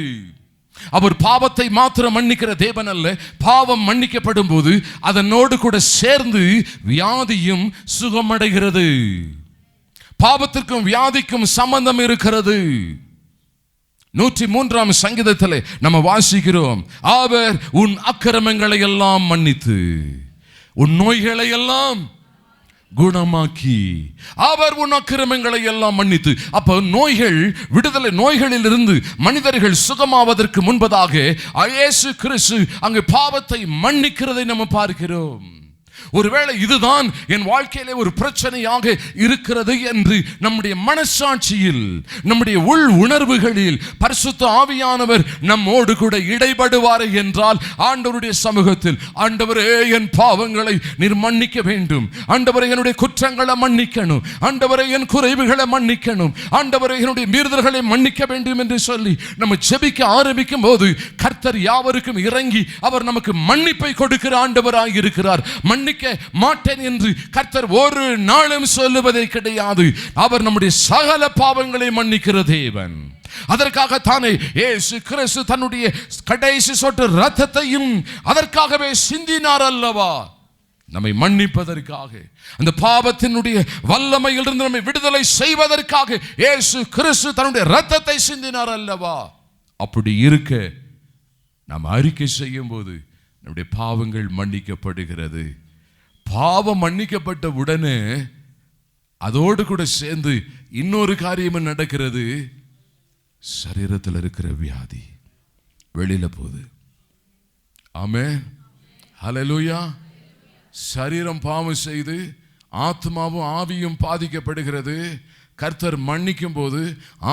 A: அவர் பாவத்தை மாத்திரம் மன்னிக்கிற தேவன் அல்ல, பாவம் மன்னிக்கப்படும் போது அதனோடு கூட சேர்ந்து வியாதியும் சுகமடைகிறது. பாவத்திற்கும் வியாதிக்கும் சம்பந்தம் இருக்கிறது. 103ஆம் சங்கீதத்திலே நம்ம வாசிக்கிறோம், அவர் உன் அக்கிரமங்களை எல்லாம் மன்னித்து உன் நோய்களை எல்லாம் குணமாக்கி, அவர் உன் அக்கிரமங்களை எல்லாம் மன்னித்து. அப்ப நோய்கள், விடுதலை, நோய்களில் இருந்து மனிதர்கள் சுகமாவதற்கு முன்பதாக இயேசு கிறிஸ்து அங்கு பாவத்தை மன்னிக்கிறதை நம்ம பார்க்கிறோம். ஒருவேளை இதுதான் என் வாழ்க்கையிலே ஒரு பிரச்சனையாக இருக்கிறது என்று நம்முடைய மனசாட்சியில், நம்முடைய உள் உணர்வுகளில் பரிசுத்த ஆவியானவர் நம்மோடு கூட இடைபடுவார் என்றால் ஆண்டவருடைய சமூகத்தில், ஆண்டவரே என் பாவங்களை நீர் மன்னிக்க வேண்டும், ஆண்டவரே என்னுடைய குற்றங்களை மன்னிக்கணும், ஆண்டவரே என் குறைவுகளை மன்னிக்கணும், ஆண்டவரே என்னுடைய மீறுதல்களை மன்னிக்க வேண்டும் என்று சொல்லி நம்ம ஜெபிக்க ஆரம்பிக்கும் போது கர்த்தர் யாவருக்கும் இறங்கி அவர் நமக்கு மன்னிப்பை கொடுக்கிற ஆண்டவராய் இருக்கிறார். மன்னிக்க மாட்டேன் என்று கர்த்தர் ஒரு நாளும் சொல்லுவதே கிடையாது. அவர் நம்முடைய சகல பாவங்களை மன்னிக்கிற தேவன். அதற்காக தானே இயேசு கிறிஸ்து தன்னுடைய கடைசி சொட்டு இரத்தத்தையும் அதற்காகவே சிந்தினார் அல்லவா, நம்மை மன்னிப்பதற்காக, அந்த பாவத்தினுடைய வல்லமையிலிருந்து நம்மை விடுதலை செய்வதற்காக இயேசு கிறிஸ்து தன்னுடைய இரத்தத்தை சிந்தினார் அல்லவா. அப்படி இருக்க நாம் அறிக்கை செய்யும் போது நம்முடைய பாவங்கள் மன்னிக்கப்படுகிறது. பாவம் மன்னிக்கப்பட்ட உடனே அதோடு கூட சேர்ந்து இன்னொரு காரியம் நடக்கிறது. சரீரத்தில் இருக்கிற வியாதி வெளியில போகுது. ஆமென், ஹல்லேலூயா. சரீரம் பாவம் செய்து ஆத்மாவும் ஆவியும் பாதிக்கப்படுகிறது. கர்த்தர் மன்னிக்கும் போது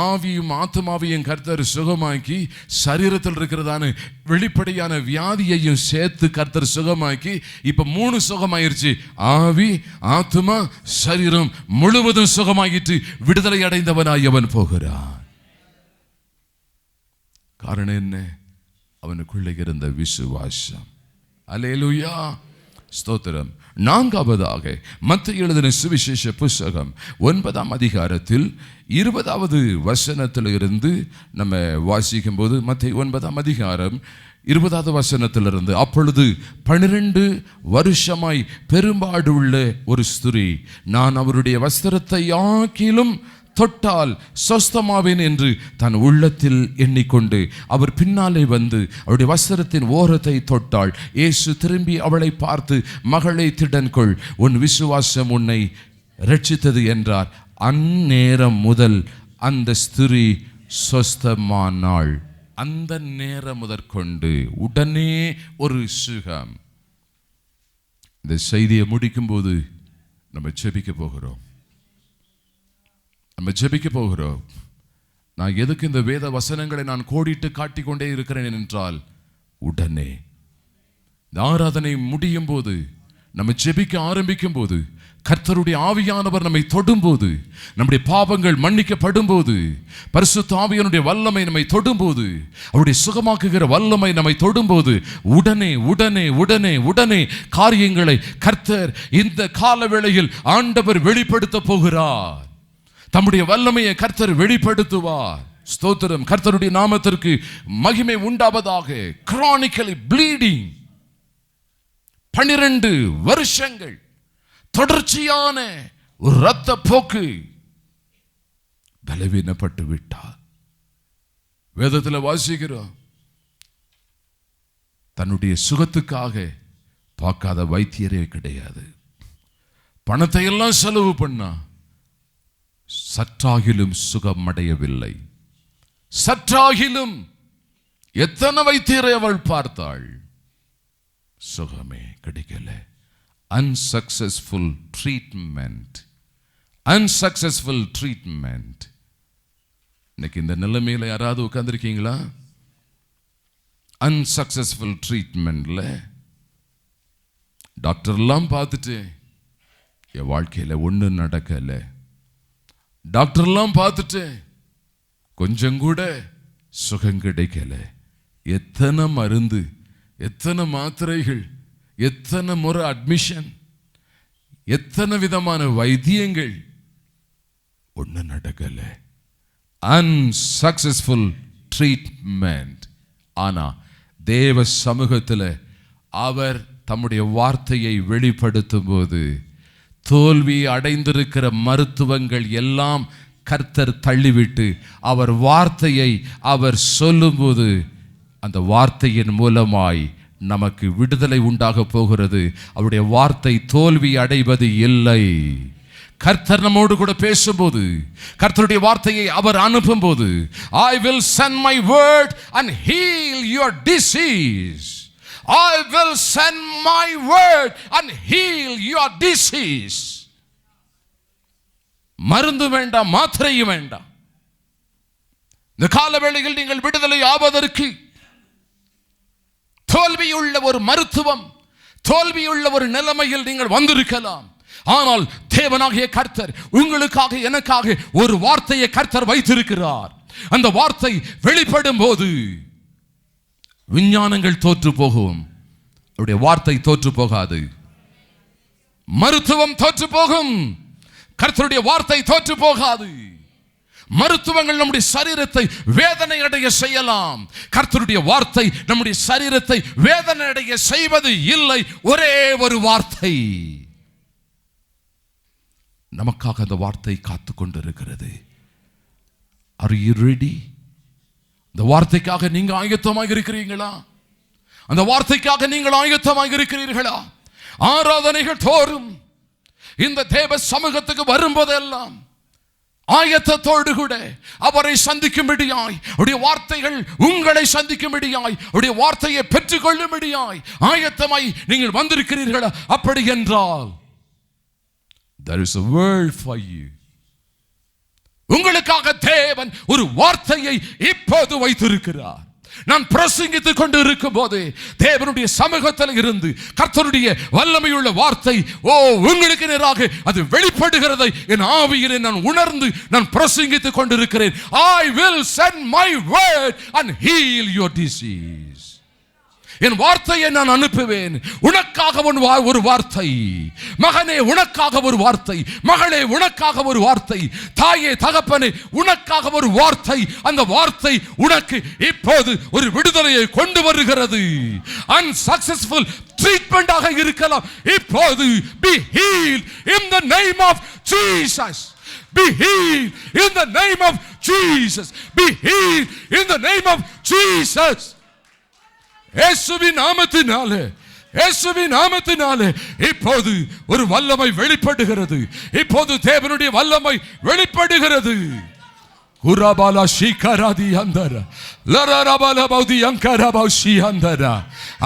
A: ஆவியும் ஆத்மாவையும் கர்த்தர் சுகமாக்கி சரீரத்தில் இருக்கிறதான வெளிப்படையான வியாதியையும் சேர்த்து கர்த்தர் சுகமாக்கி இப்ப 3 சுகமாயிருச்சு. ஆவி, ஆத்மா, சரீரம் முழுவதும் சுகமாகிட்டு விடுதலை அடைந்தவனாய் அவன் போகிறான். காரணம் என்ன? அவனுக்குள்ளே இருந்த விசுவாசம். அல்லேலூயா, ஸ்தோத்திரம். 4ஆவதாக மத்தேயு எழுதின சுவிசேஷ புத்தகம் 9ஆம் அதிகாரத்தில் 20வது வசனத்திலிருந்து நம்ம வாசிக்கும் போது, மத்தேயு 9ஆம் அதிகாரம் 20வது வசனத்திலிருந்து, அப்பொழுது 12 வருஷமாய் பெரும்பாடு உள்ள ஒரு ஸ்திரீ, நான் அவருடைய வஸ்திரத்தை ஆக்கிலும் தொட்டால் சொஸ்தமாவேன் என்று தன் உள்ளத்தில் எண்ணிக்கொண்டு அவர் பின்னாலே வந்து அவருடைய வஸ்திரத்தின் ஓரத்தை தொட்டாள். இயேசு திரும்பி அவளை பார்த்து, மகளே திடன்கொள், உன் விசுவாசம் உன்னை இரட்சித்தது என்றார். அந்நேரம் முதல் அந்த ஸ்திரீ சொஸ்தமானாள். அந்த நேரம் முதற்கொண்டு உடனே ஒரு சுகம். இந்த செய்தியை முடிக்கும் போது நம்ம ஜெபிக்க போகிறோம். நான் எதுக்கு இந்த வேத வசனங்களை நான் கோடிட்டு காட்டிக்கொண்டே இருக்கிறேன் என்றால், உடனே இந்த ஆராதனை முடியும் போது, நம்ம ஜெபிக்க ஆரம்பிக்கும் போது, கர்த்தருடைய ஆவியானவர் நம்மை தொடும்போது, நம்முடைய பாவங்கள் மன்னிக்கப்படும் போது, பரிசுத்த ஆவியானுடைய வல்லமை நம்மை தொடும்போது, அவருடைய சுகமாக்குகிற வல்லமை நம்மை தொடும்போது, உடனே உடனே உடனே உடனே காரியங்களை கர்த்தர் இந்த காலவேளையில் ஆண்டவர் வெளிப்படுத்த போகிறார். தம்முடைய வல்லமையை கர்த்தர் வெளிப்படுத்துவார். ஸ்தோத்திரம். கர்த்தருடைய நாமத்திற்கு மகிமை உண்டாவதாக. கிரானிக்கலி ப்ளீடிங் 12 வருஷங்கள் தொடர்ச்சியான ஒரு இரத்த போக்கு, பலவீனப்பட்டு விட்டார். வேதத்தில் வாசிக்கிறோம், தன்னுடைய சுகத்துக்காக பார்க்காத வைத்தியரே கிடையாது. பணத்தை எல்லாம் செலவு பண்ணா சற்றாகிலும் சுகம் அடையவில்லை. சற்றாகிலும் எத்தனை வைத்தியரை அவள் பார்த்தாள், சுகமே கிடைக்கல. Unsuccessful treatment, unsuccessful treatment. இன்னைக்கு இந்த நிலைமையில யாராவது உட்கார்ந்திருக்கீங்களா? அன்சக்சஸ்ஃபுல் ட்ரீட்மெண்ட்ல டாக்டர்லாம் பார்த்துட்டு என் வாழ்க்கையில ஒன்றும் நடக்கல, டாக்டர்லாம் பார்த்துட்டு கொஞ்சம் கூட சுகம் கிடைக்கல. எத்தனை மருந்து, எத்தனை மாத்திரைகள், எத்தனை முறை அட்மிஷன், எத்தனை விதமான வைத்தியங்கள், ஒன்றும் நடக்கல. Unsuccessful treatment. ஆனா தேவ சமூகத்தில் அவர் தம்முடைய வார்த்தையை வெளிப்படுத்தும் போது தோல்வி அடைந்திருக்கிற மருத்துவங்கள் எல்லாம் கர்த்தர் தள்ளிவிட்டு அவர் வார்த்தையை அவர் சொல்லும்போது அந்த வார்த்தையின் மூலமாய் நமக்கு விடுதலை உண்டாக போகிறது. அவருடைய வார்த்தை தோல்வி அடைவது இல்லை. கர்த்தர் நம்மோடு கூட பேசும்போது, கர்த்தருடைய வார்த்தையை அவர் அனுப்பும் போது, I will send my word and heal your disease. I will send my word and heal your disease. மருந்து வேண்டாம், மாத்திரையும் வேண்டாம். இந்த காலவேளையில் நீங்கள் விடுதலை ஆவதற்கு தோல்வியுள்ள ஒரு மருத்துவம், தோல்வியுள்ள ஒரு நிலைமையில் நீங்கள் வந்திருக்கலாம். ஆனால் தேவனாகிய கர்த்தர் உங்களுக்காக எனக்காக ஒரு வார்த்தையை கர்த்தர் வைத்திருக்கிறார். அந்த வார்த்தை வெளிப்படும் போது விஞ்ஞானங்கள் தோற்று போகும், அவருடைய வார்த்தை தோற்று போகாது. மருத்துவம் தோற்று போகும், கர்த்தருடைய வார்த்தை தோற்று போகாது. மருத்துவங்கள் நம்முடைய சரீரத்தை வேதனை அடைய செய்யலாம், கர்த்தருடைய வார்த்தை நம்முடைய சரீரத்தை வேதனை அடைய செய்வது இல்லை. ஒரே ஒரு வார்த்தை நமக்காக அந்த வார்த்தை காத்து கொண்டிருக்கிறது. Are you ready? இந்த வார்த்தைக்காக நீங்க ஆயத்தமாக இருக்கிறீங்களா? அந்த வார்த்தைக்காக நீங்கள் ஆயத்தமாக இருக்கிறீர்களா? ஆராதனைகள் தோறும் இந்த தேவ சமூகத்துக்கு வரும்போதெல்லாம் ஆயத்தத்தோடு கூட அவரை சந்திக்கும்படியாய், அவருடைய வார்த்தைகள் உங்களை சந்திக்கும்படியாய், அவருடைய வார்த்தையை பெற்றுக்கொள்ளும்படியாய் ஆயத்தமாய் நீங்கள் வந்திருக்கிறீர்களா? அப்படி என்றால் there is a word for you. உங்களுக்காக தேவன் ஒரு வார்த்தையை இப்போது வைத்திருக்கிறார். நான் பிரசங்கித்துக் கொண்டு இருக்கும் போது தேவனுடைய சமூகத்தில் இருந்து கர்த்தருடைய வல்லமையுள்ள வார்த்தை உங்களுக்கு நேராக அது வெளிப்படுகிறதை என் ஆவியிலே நான் உணர்ந்து நான் பிரசங்கித்துக் கொண்டிருக்கிறேன். I will send my word and heal your disease. என் வார்த்தையை நான் அனுப்புவேன். உனக்காக ஒரு வார்த்தை, மகனே உனக்காக ஒரு வார்த்தை, மகளே உனக்காக ஒரு வார்த்தை, தாயே தகப்பனே உனக்காக ஒரு வார்த்தை. அந்த வார்த்தை உனக்கு இப்போது ஒரு விடுதலையை கொண்டு வருகிறது. அன்சக்சஸ்ஃபுல் ட்ரீட்மெண்ட் ஆக இருக்கலாம். இப்போது be healed in the name of Jesus. Be healed in the name of Jesus. Be healed in the name of Jesus. இயேசுவின் நாமத்தினாலே, இயேசுவின் நாமத்தினாலே இப்போது ஒரு வல்லமை வெளிப்படுகிறது. இப்போது தேவனுடைய வல்லமை வெளிப்படுகிறது. குராபாலா ஷீகராதி அந்தரா லரரபாலா பௌதி அங்கரா ஷீஹந்தரா.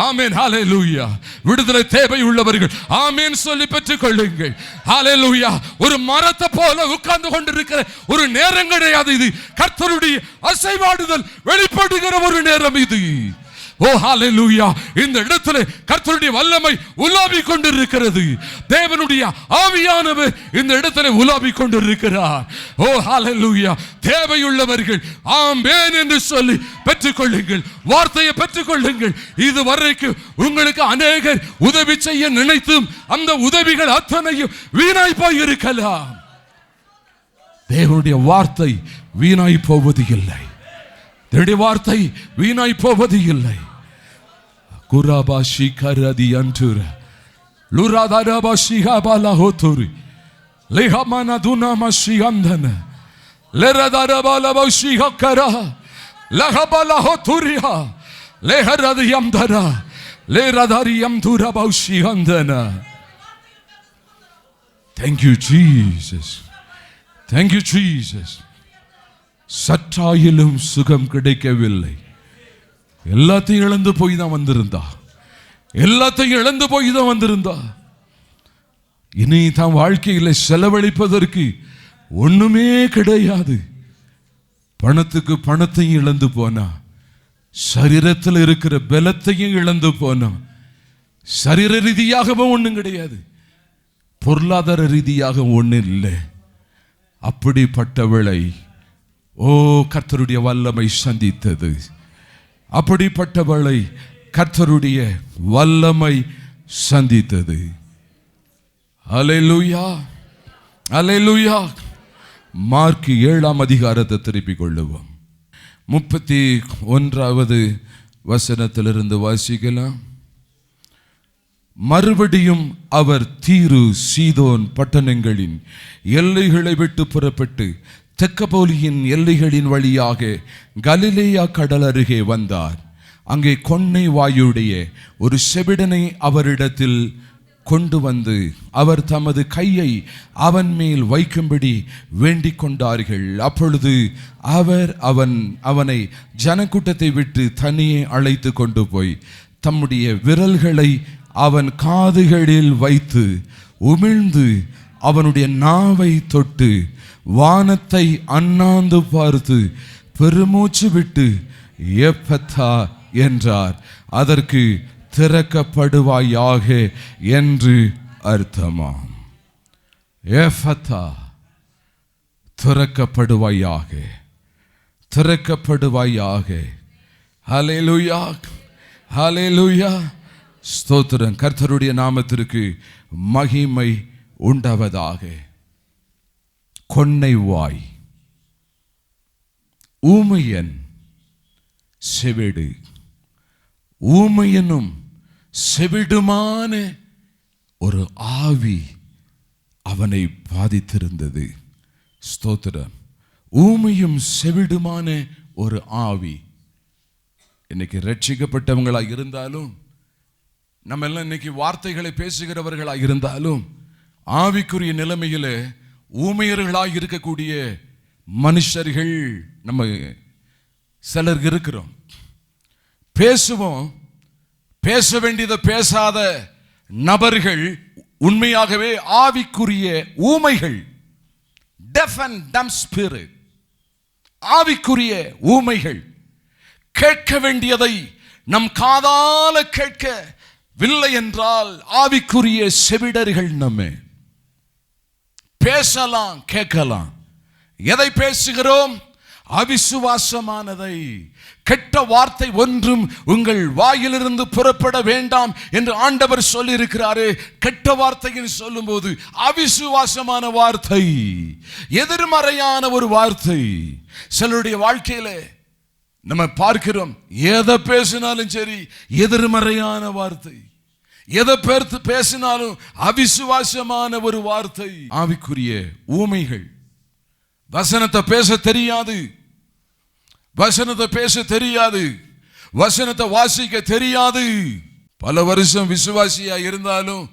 A: ஆமென், ஹalleluya. விடுதலை தேவை உள்ளவர்கள் ஆமென் சொல்லி பெற்றுக் கொள்ளுங்கள். ஹalleluya. ஒரு மரத்தை போல உட்கார்ந்து கொண்டிருக்கிற ஒரு நேரம் கிடையாது இது. கர்த்தருடைய அசைவாடுதல் வெளிப்படுகிற ஒரு நேரம் இது. ஓ ஹalleluya. இந்த இடத்துல கர்த்தருடைய வல்லமை உலாவிக் கொண்டிருக்கிறது. தேவனுடைய ஆவியானவர் இந்த இடத்துல உலாவிக் கொண்டிருக்கிறார். ஓ ஹalleluya. தேவையுள்ளவர்கள் ஆமென் என்று சொல்லி பெற்றுக்கொள்ளுங்கள், வார்த்தையை பெற்றுக்கொள்ளுங்கள். இதுவரைக்கும் உங்களுக்கு அநேகர் உதவி செய்ய நினைத்தும் அந்த உதவிகள் அத்தனையும் வீணாய் போய் இருக்கலாம். தேவனுடைய வார்த்தை வீணாய் போவது இல்லை. தேவனுடைய வார்த்தை வீணாய் போவது இல்லை. குராபாஷி கரதி அன்றுர லுராதாராபாஷி ஹாபாலா ஹோத்துரி லேஹமானா துனாமாஷி அந்தன லேரதாராபாலாபாஷி ஹக்கரா லஹபாலா ஹோத்துரியா லேஹரதியம் தரா லேரதாரியம் துராபாஷி அந்தன. Thank you Jesus. Thank you Jesus. சற்றாயிலும் சுகம் கிடைக்கவில்லை. எல்லாத்தையும் இழந்து போய் தான் வந்திருந்தா. எல்லாத்தையும் இழந்து போய் தான் வந்திருந்தா. இனி தான் வாழ்க்கையில் செலவழிப்பதற்கு ஒண்ணுமே கிடையாது. பணத்துக்கு பணத்தையும் இழந்து போனா, சரீரத்தில் இருக்கிற பலத்தையும் இழந்து போனா, சரீர ரீதியாகவும் ஒண்ணும் கிடையாது, பொருளாதார ரீதியாக ஒன்றும் இல்லை. அப்படிப்பட்டவளை கர்த்தருடைய வல்லமை சந்தித்தது. அப்படிப்பட்டவளை கர்த்தருடைய வல்லமை சந்தித்தது. அல்லேலூயா, அல்லேலூயா. மார்க் 7ஆம் அதிகாரத்தை திருப்பிக் கொள்ளுவோம். 31வது வசனத்திலிருந்து வாசிக்கலாம். மறுபடியும் அவர் தீரு சீதோன் பட்டணங்களின் எல்லைகளை விட்டு புறப்பட்டு தெக்கப்போலியின் எல்லைகளின் வழியாக கலிலேயா கடல் அருகே வந்தார். அங்கே கொன்னை வாயுடைய ஒரு செவிடனை அவரிடத்தில் கொண்டு வந்து அவர் தமது கையை அவன் மேல் வைக்கும்படி வேண்டிக் கொண்டார்கள். அப்பொழுது அவர் அவனை ஜனக்கூட்டத்தை விட்டு தனியே அழைத்து கொண்டு போய் தம்முடைய விரல்களை அவன் காதுகளில் வைத்து உமிழ்ந்து அவனுடைய நாவை தொட்டு வானத்தை அண்ணாந்து பார்த்து பெருமூச்சு விட்டு எப்பத்தா என்றார். அதற்கு திறக்கப்படுவாயாக என்று அர்த்தமாம். எஃபத்தா, திறக்கப்படுவாயாக, திறக்கப்படுவாயாக. ஹல்லேலூயா, ஹல்லேலூயா. ஸ்தோத்திரம். கர்த்தருடைய நாமத்திற்கு மகிமை உண்டாவதாக. கொன்னை வாய், ஊமையன், செவிடு. ஊமையனும் செவிடுமான ஒரு ஆவி அவனை பாதித்திருந்தது. ஸ்தோத்திரம். ஊமையும் செவிடுமான ஒரு ஆவி. இன்னைக்கு ரட்சிக்கப்பட்டவங்களாக இருந்தாலும், நம்ம எல்லாம் இன்னைக்கு வார்த்தைகளை பேசுகிறவர்களாக இருந்தாலும், ஆவிக்குரிய நிலைமையில ஊமையர்களாக இருக்கக்கூடிய மனுஷர்கள் நம்ம சிலர் இருக்கிறோம். பேசுவோம், பேச வேண்டியதை பேசாத நபர்கள் உண்மையாகவே ஆவிக்குரிய ஊமைகள். deaf and dumb spirit, ஆவிக்குரிய ஊமைகள். கேட்க வேண்டியதை நம் காதால கேட்கவில்லை என்றால் ஆவிக்குரிய செவிடர்கள். நம்ம பேசலாம், கேட்கலாம். எதை பேசுகிறோம்? அவிசுவாசமானதை. கெட்ட வார்த்தை ஒன்றும் உங்கள் வாயிலிருந்து புறப்பட வேண்டாம் என்று ஆண்டவர் சொல்லி இருக்கிறாரு. கெட்ட வார்த்தைன்னு சொல்லும் போது அவிசுவாசமான வார்த்தை, எதிர்மறையான ஒரு வார்த்தை. சிலருடைய வாழ்க்கையில நம்ம பார்க்கிறோம், எதை பேசினாலும் சரி எதிர்மறையான வார்த்தை, எதை பேசினாலும் அவிசுவாசமான ஒரு வார்த்தை. ஆவிக்குரிய ஊமைகள். வசனத்தை பேச தெரியாது, வசனத்தை பேச தெரியாது, வசனத்தை வாசிக்க தெரியாது. பல வருஷம் விசுவாசியா இருந்தாலும்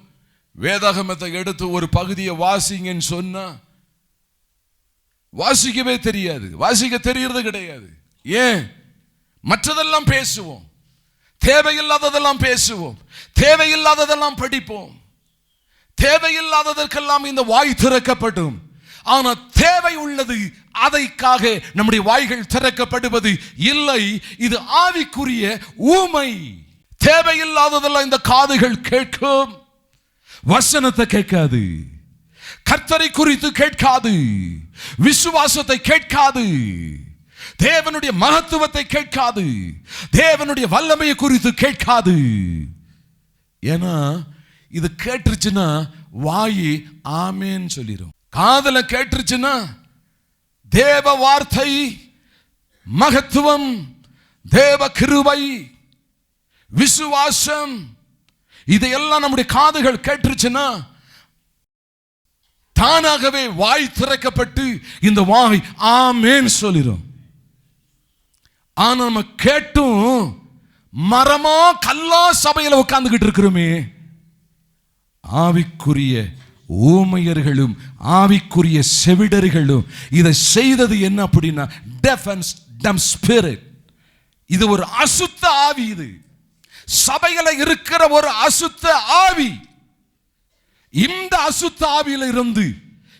A: வேதாகமத்தை எடுத்து ஒரு பகுதியை வாசிங்கன்னு சொன்னா வாசிக்கவே தெரியாது, வாசிக்க தெரியறது கிடையாது. ஏன்? மற்றதெல்லாம் பேசுவோம், தேவையில்லாததெல்லாம் பேசுவோம், தேவையில்லாததெல்லாம் படிப்போம், தேவையில்லாததற்கெல்லாம் இந்த வாய் திறக்கப்படும். ஆனா தேவை உள்ளது, அதைக்காக நம்முடைய வாய்கள் திறக்கப்படுவது இல்லை. இது ஆவிக்குரிய ஊமை. தேவையில்லாததெல்லாம் இந்த காதுகள் கேட்கும், வசனத்தை கேட்காது, கர்த்தரை குறித்து கேட்காது, விசுவாசத்தை கேட்காது, தேவனுடைய மகத்துவத்தை கேட்காது, தேவனுடைய வல்லமையை குறித்து கேட்காது. ஏன்னா இது கேட்டுருச்சுன்னா வாயி ஆமேன்னு சொல்லிடும். காதல கேட்டுருச்சுன்னா தேவ வார்த்தை, மகத்துவம், தேவ கிருபை, விசுவாசம், இதையெல்லாம் நம்முடைய காதுகள் கேட்டுருச்சுன்னா தானாகவே வாய் திறக்கப்பட்டு இந்த வாய் ஆமேன்னு சொல்லிடும். ஆனா நம்ம கேட்டும் மரமா கல்லா சபையில உட்கார்ந்துகிட்டு இருக்கிறோமே. ஆவிக்குரிய
B: ஊமையர்களும் ஆவிக்குரிய செவிடர்களும் இதை செய்தது என்ன அப்படின்னா deaf and dumb spirit. இது ஒரு அசுத்த ஆவி. இது சபையில இருக்கிற ஒரு அசுத்த ஆவி. இந்த அசுத்த ஆவியில இருந்து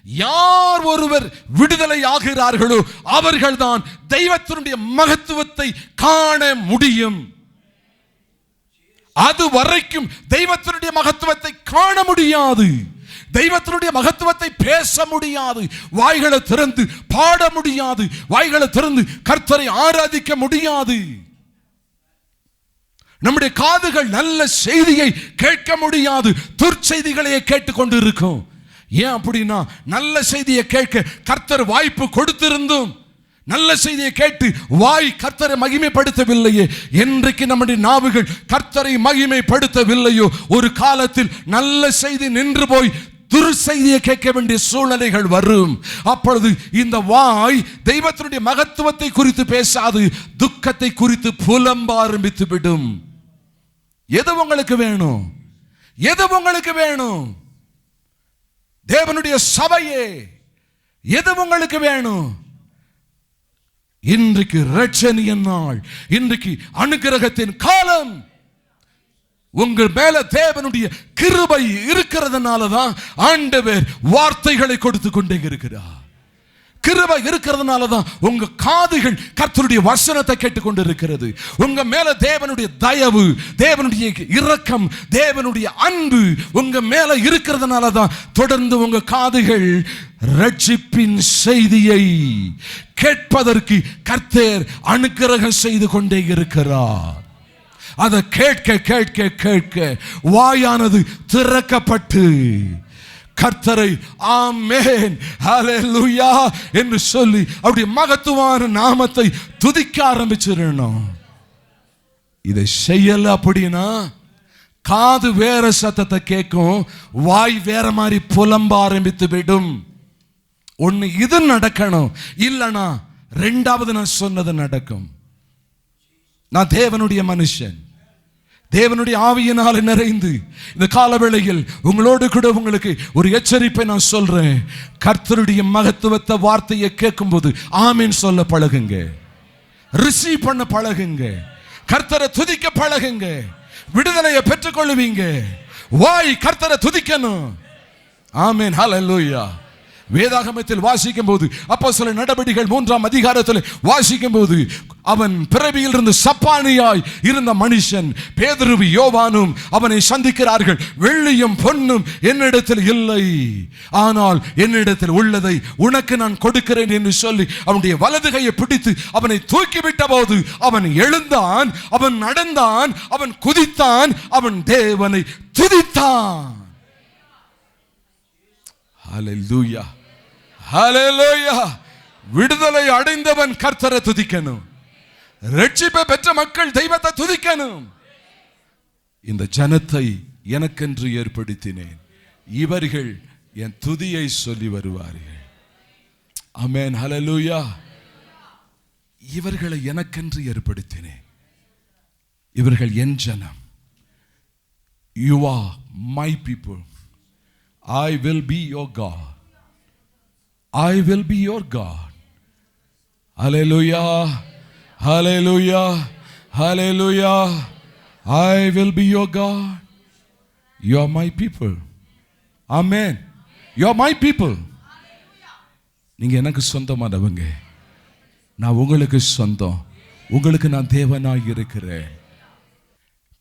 B: யார் ஒருவர் விடுதலை ஆகிறார்களோ அவர்கள்தான் தெய்வத்தினுடைய மகத்துவத்தை காண முடியும். அது வரைக்கும் தெய்வத்தினுடைய மகத்துவத்தை காண முடியாது. தெய்வத்தினுடைய மகத்துவத்தை பேச முடியாது. வாய்களை திறந்து பாட முடியாது. வாய்களை திறந்து கர்த்தரை ஆராதிக்க முடியாது. நம்முடைய காதுகள் நல்ல செய்தியை கேட்க முடியாது. துர்ச்செய்திகளையே கேட்டுக்கொண்டு இருக்கும். ஏன் அப்படின்னா நல்ல செய்தியை கேட்க கர்த்தர் வாய்ப்பு கொடுத்திருந்தும் நல்ல செய்தியை கேட்டு வாய் கர்த்தரை மகிமைப்படுத்தவில்லையே. என்றைக்கு நம்முடைய நாவுகள் கர்த்தரை மகிமைப்படுத்தவில்லையோ ஒரு காலத்தில் நல்ல செய்தி நின்று போய் துர்செய்தியை கேட்க வேண்டிய சூழ்நிலைகள் வரும். அப்பொழுது இந்த வாய் தெய்வத்தினுடைய மகத்துவத்தை குறித்து பேசாது, துக்கத்தை குறித்து புலம்ப ஆரம்பித்து விடும். எது உங்களுக்கு வேணும்? எது உங்களுக்கு வேணும்? தேவனுடைய சபையே, எது உங்களுக்கு வேணும்? இன்றைக்கு இரட்சணிய நாள், இன்றைக்கு அனுக்கிரகத்தின் காலம். உங்கள் மேல தேவனுடைய கிருபை இருக்கிறதுனால தான் ஆண்டவர் வார்த்தைகளை கொடுத்து கொண்டே இருக்கிறார். கிருபை இருக்கிறதுனால தான் உங்க காதுகள் கர்த்தருடைய வசனத்தை கேட்டுக்கொண்டு இருக்கிறது. உங்க மேல தேவனுடைய தயவு, தேவனுடைய இரக்கம், தேவனுடைய அன்பு உங்க மேல இருக்கிறதுனால தான் தொடர்ந்து உங்க காதுகள் ரட்சிப்பின் செய்தியை கேட்பதற்கு கர்த்தர் அனுக்கிரகம் செய்து கொண்டே இருக்கிறார். அதை கேட்க கேட்க கேட்க வாயானது திறக்கப்பட்டு கர்த்தரை ஆமென் ஹல்லேலூயா என்று சொல்லி அவருடைய மகத்துவமான நாமத்தை துதிக்க ஆரம்பிச்சிடணும். இதை செய்யல அப்படின்னா காது வேற சத்தத்தை கேட்கும், வாய் வேற மாதிரி புலம்ப ஆரம்பித்து விடும். ஒன்னு இது நடக்கணும், இல்லனா ரெண்டாவது நான் சொன்னது நடக்கும். நான் தேவனுடைய மனுஷன், தேவனுடைய ஆவியினால் நிறைந்து இந்த காலவேளையில் உங்களோடு கூட உங்களுக்கு ஒரு எச்சரிப்பை நான் சொல்றேன். கர்த்தருடைய மகத்துவத்தை வார்த்தையை கேட்கும்போது ஆமீன் சொல்ல பழகுங்க, ரிசீவ் பண்ண பழகுங்க, கர்த்தரை துதிக்க பழகுங்க, விடுதலையை பெற்றுக்கொள்வீங்க. வாய் கர்த்தரை துதிக்கணும். ஆமீன் ஹல்லேலூயா. வேதாகமத்தில் வாசிக்கும் போது அப்போஸ்தலர் நடபடிகள் 3ஆம் அதிகாரத்தில் வாசிக்கும் போது அவன் பிறவியில் இருந்து சப்பானியாய் இருந்த மனுஷன் பேதுருவும் யோவானும் அவனை சந்திக்கிறார்கள். வெள்ளியும் பொன்னும் என்னிடத்தில் இல்லை, ஆனால் என்னிடத்தில் உள்ளதை உனக்கு நான் கொடுக்கிறேன் என்று சொல்லி அவனுடைய வலது கையை பிடித்து அவனை தூக்கிவிட்ட போது அவன் எழுந்தான், அவன் நடந்தான், அவன் குதித்தான், அவன் தேவனை துதித்தான். ஹல்லேலூயா ஹல்லேலூயா. விடுதலை அடைந்தவன் கர்த்தரை துதிக்கணும். ரட்சிப்பை பெற்ற மக்கள் தெய்வத்தை துதிக்கணும். இந்த ஜனத்தை எனக்கென்று ஏற்படுத்தினேன், இவர்கள் என் துதியை சொல்லி வருவார்கள். ஆமென் ஹல்லேலூயா. இவர்களை எனக்கென்று ஏற்படுத்தினேன், இவர்கள் என் ஜனம். You are my people. I will be your God. I will be your God. Hallelujah. Hallelujah. Hallelujah. I will be your God. You are my people. Amen. You are my people. நீங்க எனக்கு சொந்தமானவங்க, நான் உங்களுக்கு சொந்தம். உங்களுக்கு நான் தேவனாய் இருக்கிறேன்.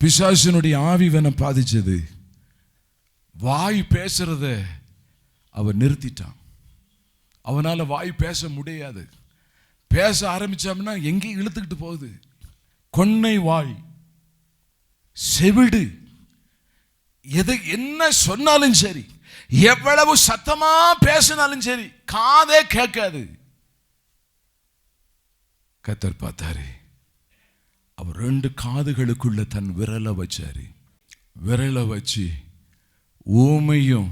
B: பிசாசினுடைய ஆவிவனை பாதிச்சது. வாய் பேசுறத அவன் நிறுத்திட்டான். அவனால வாய் பேச முடியாது. பேச ஆரம்பிச்சோம்னா எங்கேயும் இழுத்துக்கிட்டு போகுது. கொன்னை வாய், செவிடு, எது என்ன சொன்னாலும் சரி, எவ்வளவு சத்தமா பேசினாலும் சரி காதே கேட்காது. கர்த்தர் பார்த்தாரு, அவர் 2 காதுகளுக்குள்ள தன் விரலை வச்சாரு. விரலை வச்சு ஊமையும்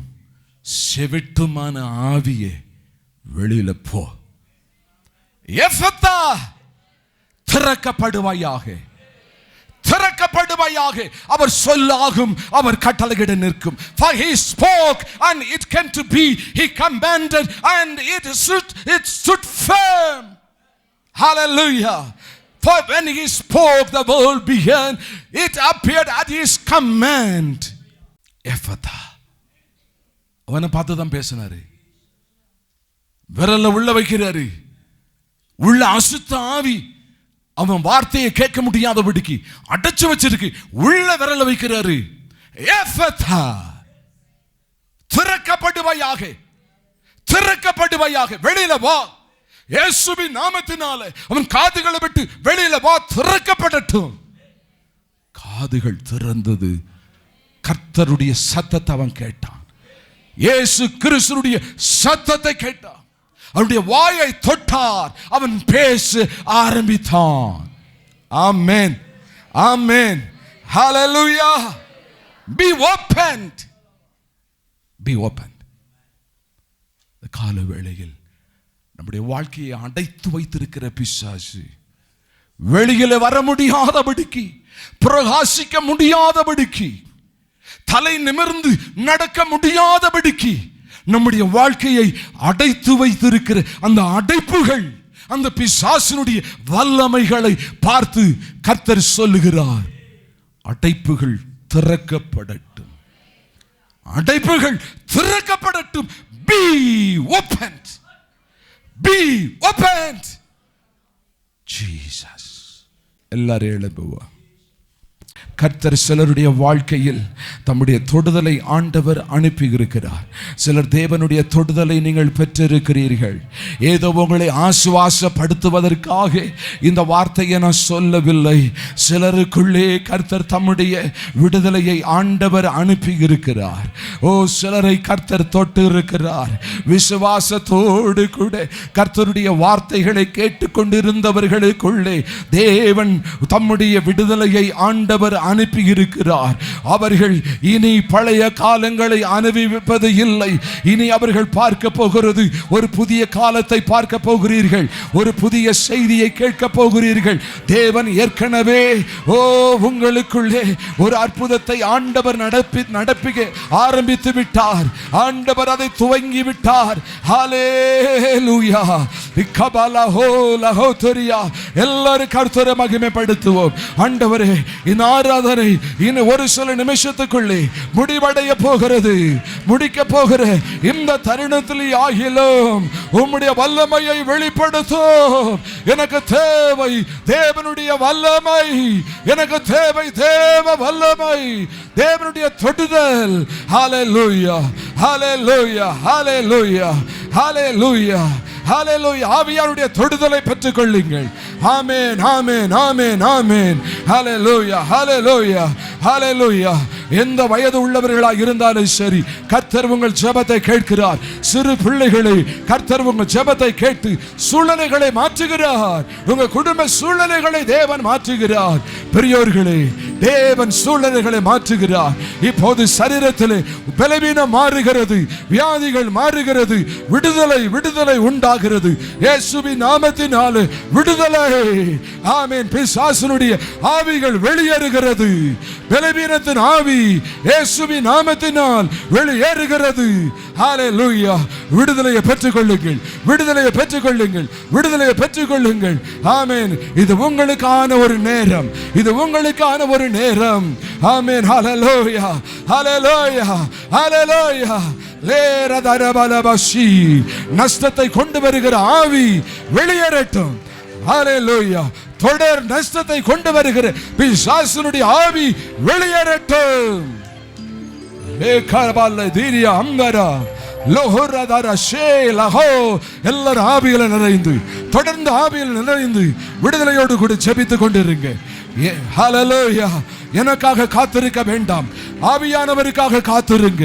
B: செவிட்டுமான ஆவியே வெளியில போ, எஃபத்தா திறக்கப்படுவாயாக, திறக்கப்படுவாயாக. அவர் சொல்லாகும், அவர் கட்டளையிட நிற்கும். For he spoke and it came to be. He commanded and it stood firm. Hallelujah. For when he spoke, the world began. It appeared at his command. எஃபதா. அவனை பார்த்து தான் பேசினாரு. விரல்ல உள்ள வைக்கிறாரு. உள்ள அசுத்த ஆவி அவன் வார்த்தையை கேட்க முடியாதபடிக்கு அடைச்சு வச்சிருக்கு. உள்ள விரல வைக்கிறாரு. எஃபதா, திறக்கப்படுவாயாக, திறக்கப்படுவாயாக, வெளியில வா. இயேசுவின் நாமத்தினால அவன் காதுகளை விட்டு வெளியில வா, திறக்கப்படட்டும். காதுகள் திறந்தது. கர்த்தருடைய சத்தத்தை அவன் கேட்டான். இயேசு கிறிஸ்துவுடைய சத்தத்தை கேட்டான். அவருடைய வாயை தொட்டார். அவன் பேச ஆரம்பித்தான். ஆமென், ஆமென், ஹalleluya. Be opened, be opened. இந்த கால வேளையில் நம்முடைய வாழ்க்கையை அடைத்து வைத்திருக்கிற பிசாசு வெளியில வர முடியாதபடிக்கு, பிரகாசிக்க முடியாதபடிக்கு, தலை நிமிர்ந்து நடக்க முடியாதபடிக்கு நம்முடைய வாழ்க்கையை அடைத்து வைத்திருக்கிற அந்த அடைப்புகள், அந்த பிசாசினுடைய வல்லமைகளை பார்த்து கர்த்தர் சொல்லுகிறார், அடைப்புகள் திறக்கப்படட்டும், அடைப்புகள் திறக்கப்படட்டும். Be opened, be opened. Jesus. எல்லாரும் எழும்புவா. கர்த்தர் சிலருடைய வாழ்க்கையில் தம்முடைய தொடுதலை ஆண்டவர் அனுப்பி இருக்கிறார். சிலர் தேவனுடைய தொடுதலை நீங்கள் பெற்றிருக்கிறீர்கள். ஏதோ உங்களை ஆசுவாசப்படுத்துவதற்காக இந்த வார்த்தையை நான் சொல்லவில்லை. சிலருக்குள்ளே கர்த்தர் தம்முடைய விடுதலையை ஆண்டவர் அனுப்பி இருக்கிறார். ஓ, சிலரை கர்த்தர் தொட்டு இருக்கிறார். விசுவாசத்தோடு கூட கர்த்தருடைய வார்த்தைகளை கேட்டுக்கொண்டிருந்தவர்களுக்குள்ளே தேவன் தம்முடைய விடுதலையை ஆண்டவர் அனுப்பி இருக்கிறார். அவர்கள் இனி பழைய காலங்களை அனுபவிப்பது இல்லை. இனி அவர்கள் பார்க்க போகிறது ஒரு புதிய காலத்தை பார்க்க போகிறீர்கள். ஒரு புதிய செய்தியை கேட்க போகிறீர்கள். தேவன் ஏற்கனவே உங்களுக்குள்ளே ஒரு அற்புதத்தை ஆண்டவர் நடப்பிக்க ஆரம்பித்து விட்டார். ஆண்டவர் அதை துவங்கி விட்டார். ஹல்லேலூயா. எல்லாரும் கர்த்தரை மகிமைப்படுத்துவோம். ஆண்டவரே, இந்த ஆராதனை இன்னும் ஒரு சில நிமிஷத்துக்குள்ளே முடிவடைய போகிறது. முடிக்க போகிற இந்த தருணத்தில் ஆகிலும் உம்முடைய வல்லமையை வெளிப்படுத்தும். எனக்கு தேவை தேவனுடைய வல்லமை. எனக்கு தேவை தேவ வல்லமை, தேவனுடைய தொடுதல். ஹல்லேலூயா, ஹல்லேலூயா, ஹல்லேலூயா, ஹல்லேலூயா, ஹல்லேலூயா. ஆவியாருடைய தொடுதலை பெற்றுக் கொள்ளுங்கள். ஆமென், ஆமென், ஆமென், ஆமென். ஹல்லேலூயா, ஹல்லேலூயா, ஹல்லேலூயா. எந்த வயது உள்ளவர்களாக இருந்தாலும் சரி, கர்த்தர் உங்கள் ஜெபத்தை கேட்கிறார். சிறு பிள்ளைகளை கர்த்தர் உங்கள் ஜெபத்தை கேட்டு சூழ்நிலைகளை மாற்றுகிறார். உங்கள் குடும்ப சூழ்நிலைகளை தேவன் மாற்றுகிறார். பெரியோர்களே, தேவன் சூழ்நிலைகளை மாற்றுகிறார். இப்போது சரீரத்திலே பலவீனம் மாறுகிறது, வியாதிகள் மாறுகிறது, விடுதலை விடுதலை உண்டாகிறது. இயேசுவின் நாமத்தினாலே விடுதலை. ஆமென். பிசாசுடைய ஆவிகள் வெளியேறுகிறது. பலவீனத்தின் ஆவி இயேசுவின் நாமத்தினால் வெளியேறுகிறது. ஹல்லேலூயா. விடுதலையை பெற்றுக் கொள்ளுங்கள், விடுதலையை பெற்றுக் கொள்ளுங்கள், விடுதலையை பெற்றுக் கொள்ளுங்கள். ஆமென். இது உங்களுக்கான ஒரு நேரம், இது உங்களுக்கான ஒரு நேரம். ஆமென். ஹல்லேலூயா, ஹல்லேலூயா, ஹல்லேலூயா. லேரதரபலபஷி. நஷ்டத்தை கொண்டு வருகிற ஆவி வெளியேறட்டும். ஹல்லேலூயா. தொடர் நஷ்டத்தை கொண்டு வருகிற பிசாசுடைய ஆவி வெளியேறட்டும். எல்லாரும் ஆவியில நிறைந்து, தொடர்ந்து ஆவியில் நிறைந்து விடுதலையோடு கூட ஜெபித்துக் கொண்டிருங்க. ஹல்லேலூயா. எனக்காக காத்திருக்க வேண்டாம், ஆவியானவருக்காக காத்திருங்க.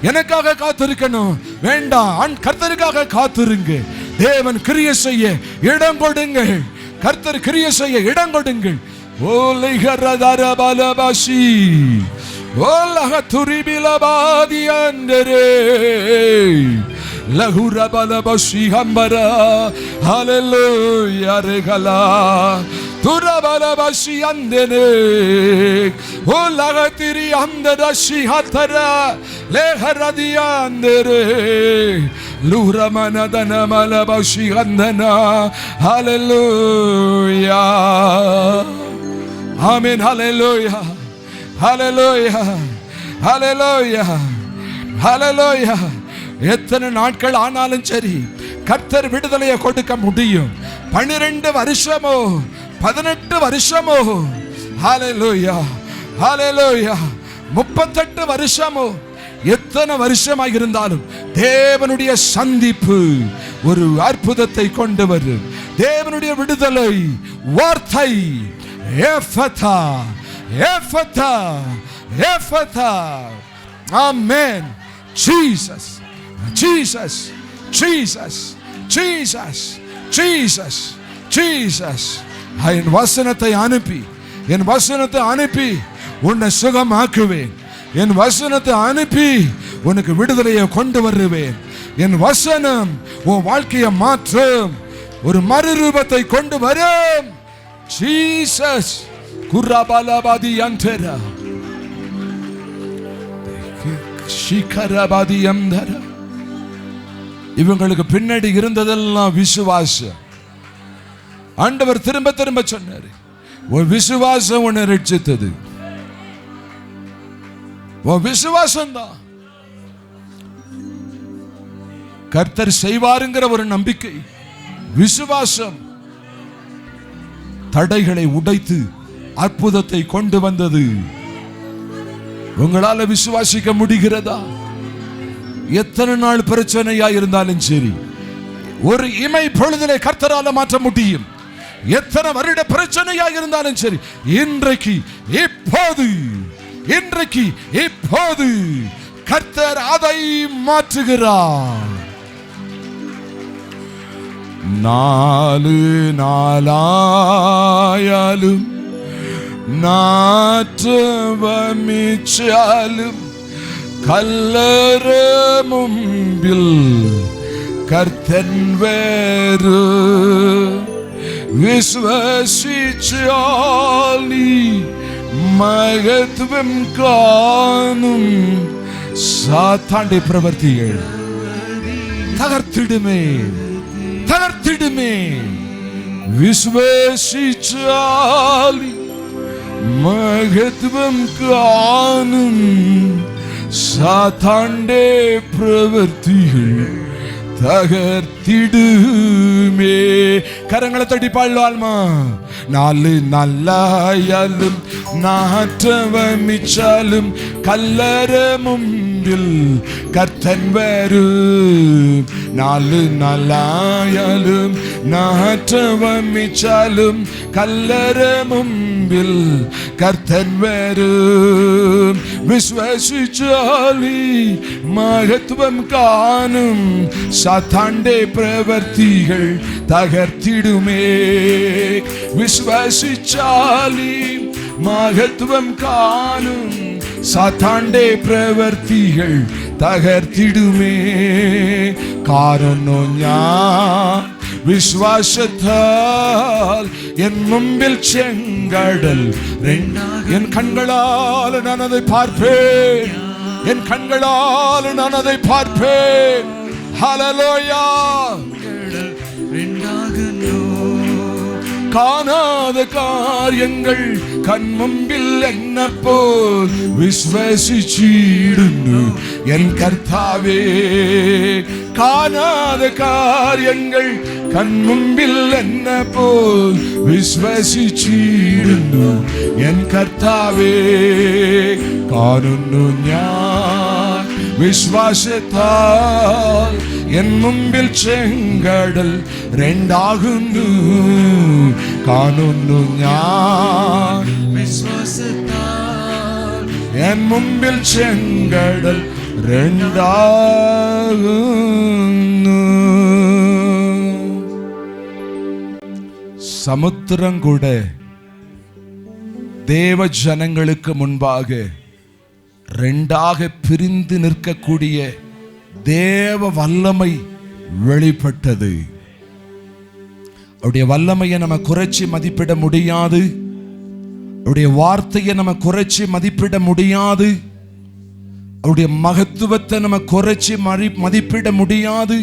B: எனக்காக காத்திருக்கணும் வேண்டாம், கர்த்தருக்காக காத்திருங்க. தேவன் கிரியை செய்ய இடம் கொடுங்கள். கர்த்தர் கிரியை செய்ய இடம் கொடுங்கள். ஓலைகரதரபலபஷி ஓலஹதுரிபிலபாதியண்டரே லஹுரபலபஷி ஹம்பரா. ஹல்லேலூயா. ரெகலா துரபலபசி அந்தனே ஓ லகதிரி அந்தரஷி ஹதர லேஹரதியா அந்தரே லூரமனதன மலபசி அந்தனா. ஹல்லேலூயா, ஆமென். ஹல்லேலூயா, ஹல்லேலூயா, ஹல்லேலூயா, ஹல்லேலூயா. எத்தனை நாட்கள் ஆனாலும் சரி கர்த்தர் விடுதலையை கொடுக்க முடியும். 12 வருஷமோ 18 வருஷமோ, ஹல்லேலூயா, ஹல்லேலூயா, 38 வருஷமோ, எத்தனை வருஷமாக இருந்தாலும் தேவனுடைய சந்திப்பு ஒரு அற்புதத்தை கொண்டு வரும். தேவனுடைய விடுதலை வார்த்தை Ephphatha, Ephphatha, Ephphatha. Amen. Jesus, Jesus, Jesus, Jesus, Jesus, Jesus. என் வசனத்தை அனுப்பி, என் வசனத்தை அனுப்பி உன்னை சுகமாக்குவேன். என் வசனத்தை அனுப்பி உனக்கு விடுதலையை கொண்டு வருவேன். என் வசனம் உன் வாழ்க்கையை மாற்றும், ஒரு மறுரூபத்தை கொண்டு வரும். ஜீசஸ் குர்ராபாலாபாதி அந்தரா ஷிகரபாதி அந்தரா. இவங்களுக்கு பின்னாடி இருந்ததெல்லாம் விசுவாசம். ஆண்டவர் திரும்ப திரும்ப சொன்னார், உன் விசுவாசம் உன்னை ரட்சித்தது. உன் விசுவாசம் தான் கர்த்தர் செய்வாருங்கிற ஒரு நம்பிக்கை. விசுவாசம் தடைகளை உடைத்து அற்புதத்தை கொண்டு வந்தது. உங்களால விசுவாசிக்க முடிகிறதா? எத்தனை நாள் பிரச்சனையா இருந்தாலும் சரி, ஒரு இமை பொழுதிலே கர்த்தரால மாற்ற முடியும். எத்தனை வருட பிரச்சனையா இருந்தாலும் சரி, இன்றைக்கு இப்போது, இன்றைக்கு இப்போது கர்த்தர் அதை மாற்றுகிறார். 4 நாளாயாலும் நாற்றவமிச்சாலும் கல்லற மும்பில் கர்த்தன் வேறு விசுவாசிச்சால் நீ மகத்துவம் காணும். சாத்தாண்டி பிரவர்த்திகள் தகர்த்திடுமே, தகர்த்திடுமே. விசுவாசிச்சால் மகத்துவம் காணும். சாத்தாண்டே பிரவர்த்திகள் தகர்த்திடுமே. கரங்களை தட்டி பாடலாமா? 4 நாளாயாலும் நாற்றவமிச்சாலும் கல்லற மும்பில் கர்த்தன் வரும். 4 நாளாயாலும் நாற்றவமிச்சாலும் கல்லற மும்பில் கர்த்தன் வரும். விசுவாசிச்சாலி மகத்துவம் காணும். சாத்தாண்டே பிரவர்த்திகள் தகர்த்திடுமே. விசுவாசிச்சாலி மகத்துவம் காணும். சாத்தாண்டே பிரவர்த்திகள் தகர்த்திடுமே. காரணம் ஞான் விசுவாசத்தால் என் மும்பில் செங்கடல் என் கண்களால் நான் அதை பார்ப்பேன். என் கண்களால் நான் அதை பார்ப்பேன். ஹல்லேலூயா. காணாத காரியங்கள் கண் மும்பில் என்ன போல் விசுவாசிச்சிடுன்னு என் கர்த்தாவே. காணாத காரியங்கள் கண் மும்பில் என்ன போல் விசுவாசிச்சிடுன்னு என் கர்த்தாவே. കാണുന്നു ഞാൻ വിശ്വാസത്താൽ എൻ മുമ്പിൽ ചെങ്കടൽ രണ്ടാകുന്നു. കാണുന്നു ഞാൻ വിശ്വാസത്താൽ എൻ മുമ്പിൽ ചെങ്കടൽ രണ്ടാകുന്നു. സമുദ്രം കൂടെ தேவ ஜனங்களுக்கு முன்பாக ரெண்டாக பிரிந்து நிற்கக்கூடிய தேவ வல்லமை வெளிப்பட்டது. அவருடைய வல்லமையை நம்ம குறைச்சி மதிப்பிட முடியாது. அவருடைய வார்த்தையை நம்ம குறைச்சி மதிப்பிட முடியாது. அவருடைய மகத்துவத்தை நம்ம குறைச்சி மதிப்பிட முடியாது.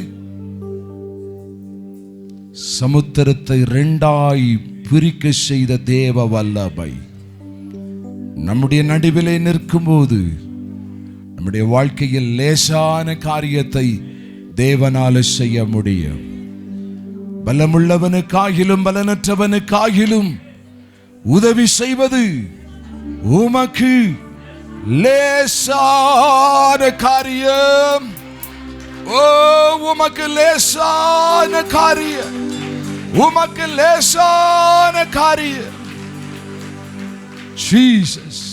B: சமுத்திரத்தை இரண்டாய் பிரிக்க செய்த தேவ வல்லமை நம்முடைய நடுவிலே நிற்கும் போது நம்முடைய வாழ்க்கையில் லேசான காரியத்தை தேவனால செய்ய முடியும். பலமுள்ளவனுக்காகிலும் பலனற்றவனுக்காகிலும் உதவி செய்வது உமக்கு லேசான காரியம். ஓ, உமக்கு லேசான காரியம், உமக்கு லேசான காரியம். ஜீசஸ்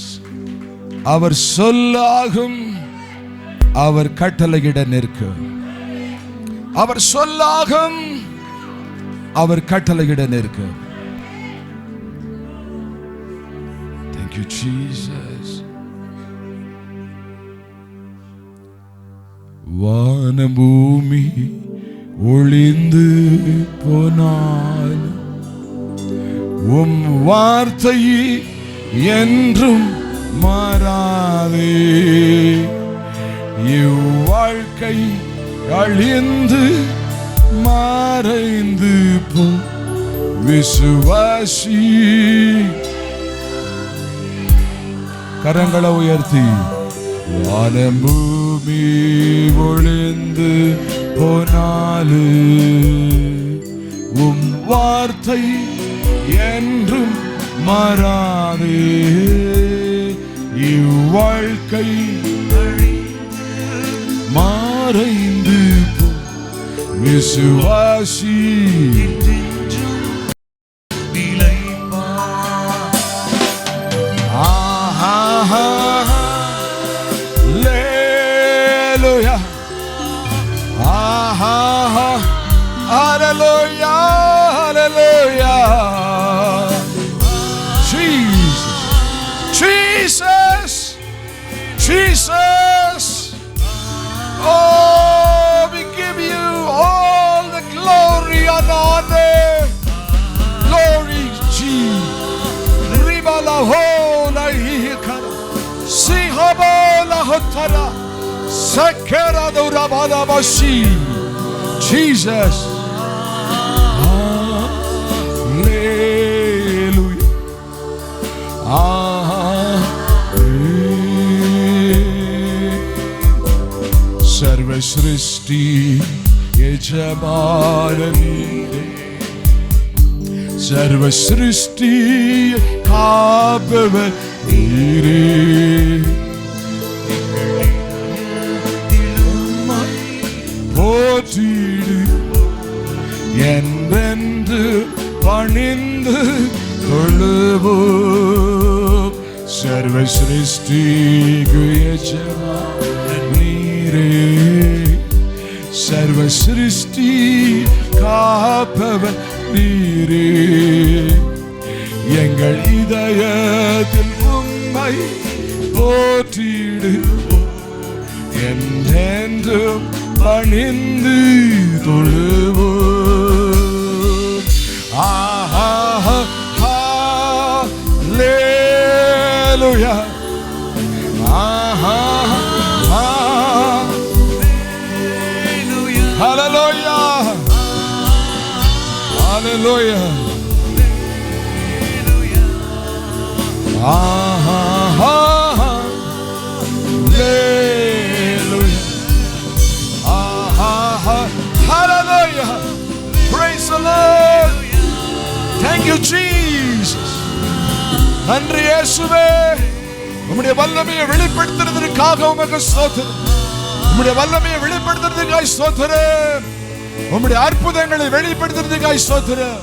B: அவர் சொல்லாகும், அவர் கட்டளையிட நிற்கும். அவர் சொல்லாகும், அவர் கட்டளையிட நிற்கும். Thank you Jesus. வானம் பூமி ஒளிந்து போனால் உம் வார்த்தை என்றும் மாறாதே. இவ்வாழ்க்கை அழிந்து மறைந்து போ விசுவாசி. கரங்களை உயர்த்தி வானம் பூமி ஒளிந்து போனாலு உம் வார்த்தை என்றும் மாறாதே. இவ்வாழ்க்கை மறைந்து போ விசுவாசி. Jesus, oh, we give you all the glory and honor. Glory, Jesus. Riba la ho la hikara, sihaba la hotara, sakera do rabala bashi. Jesus, hallelujah. सर्व सृष्टि यजमानी, सर्व सृष्टि काबवर नीरे. போற்றிடு என்றென்று பணிந்து தொழுவோம். सर्व सृष्टि यजमानी, सर्व सृष्टि காப்பவர் நீரே. எங்கள் இதயத்தில் உம்மை போற்றிடுவோம், என்றென்றும் பணிந்து தொழுவோம். ஆஹா ஹல்லேலூயா. ஆஹா hallelujah, hallelujah, hallelujah, hallelujah. Praise the Lord. Thank you Jesus. நன்றி இயேசுவே, உம்முடைய வல்லமையை வெளிப்படுத்துறதற்காக உமக்கு ஸ்தோத்திரம். உம்முடைய வல்லமையை வெளிப்படுத்துறதுக்காய் ஸ்தோத்திரம். உம்முடைய அற்புதங்களை வெளிப்படுத்துறதுக்காய் ஸ்தோத்திரம்.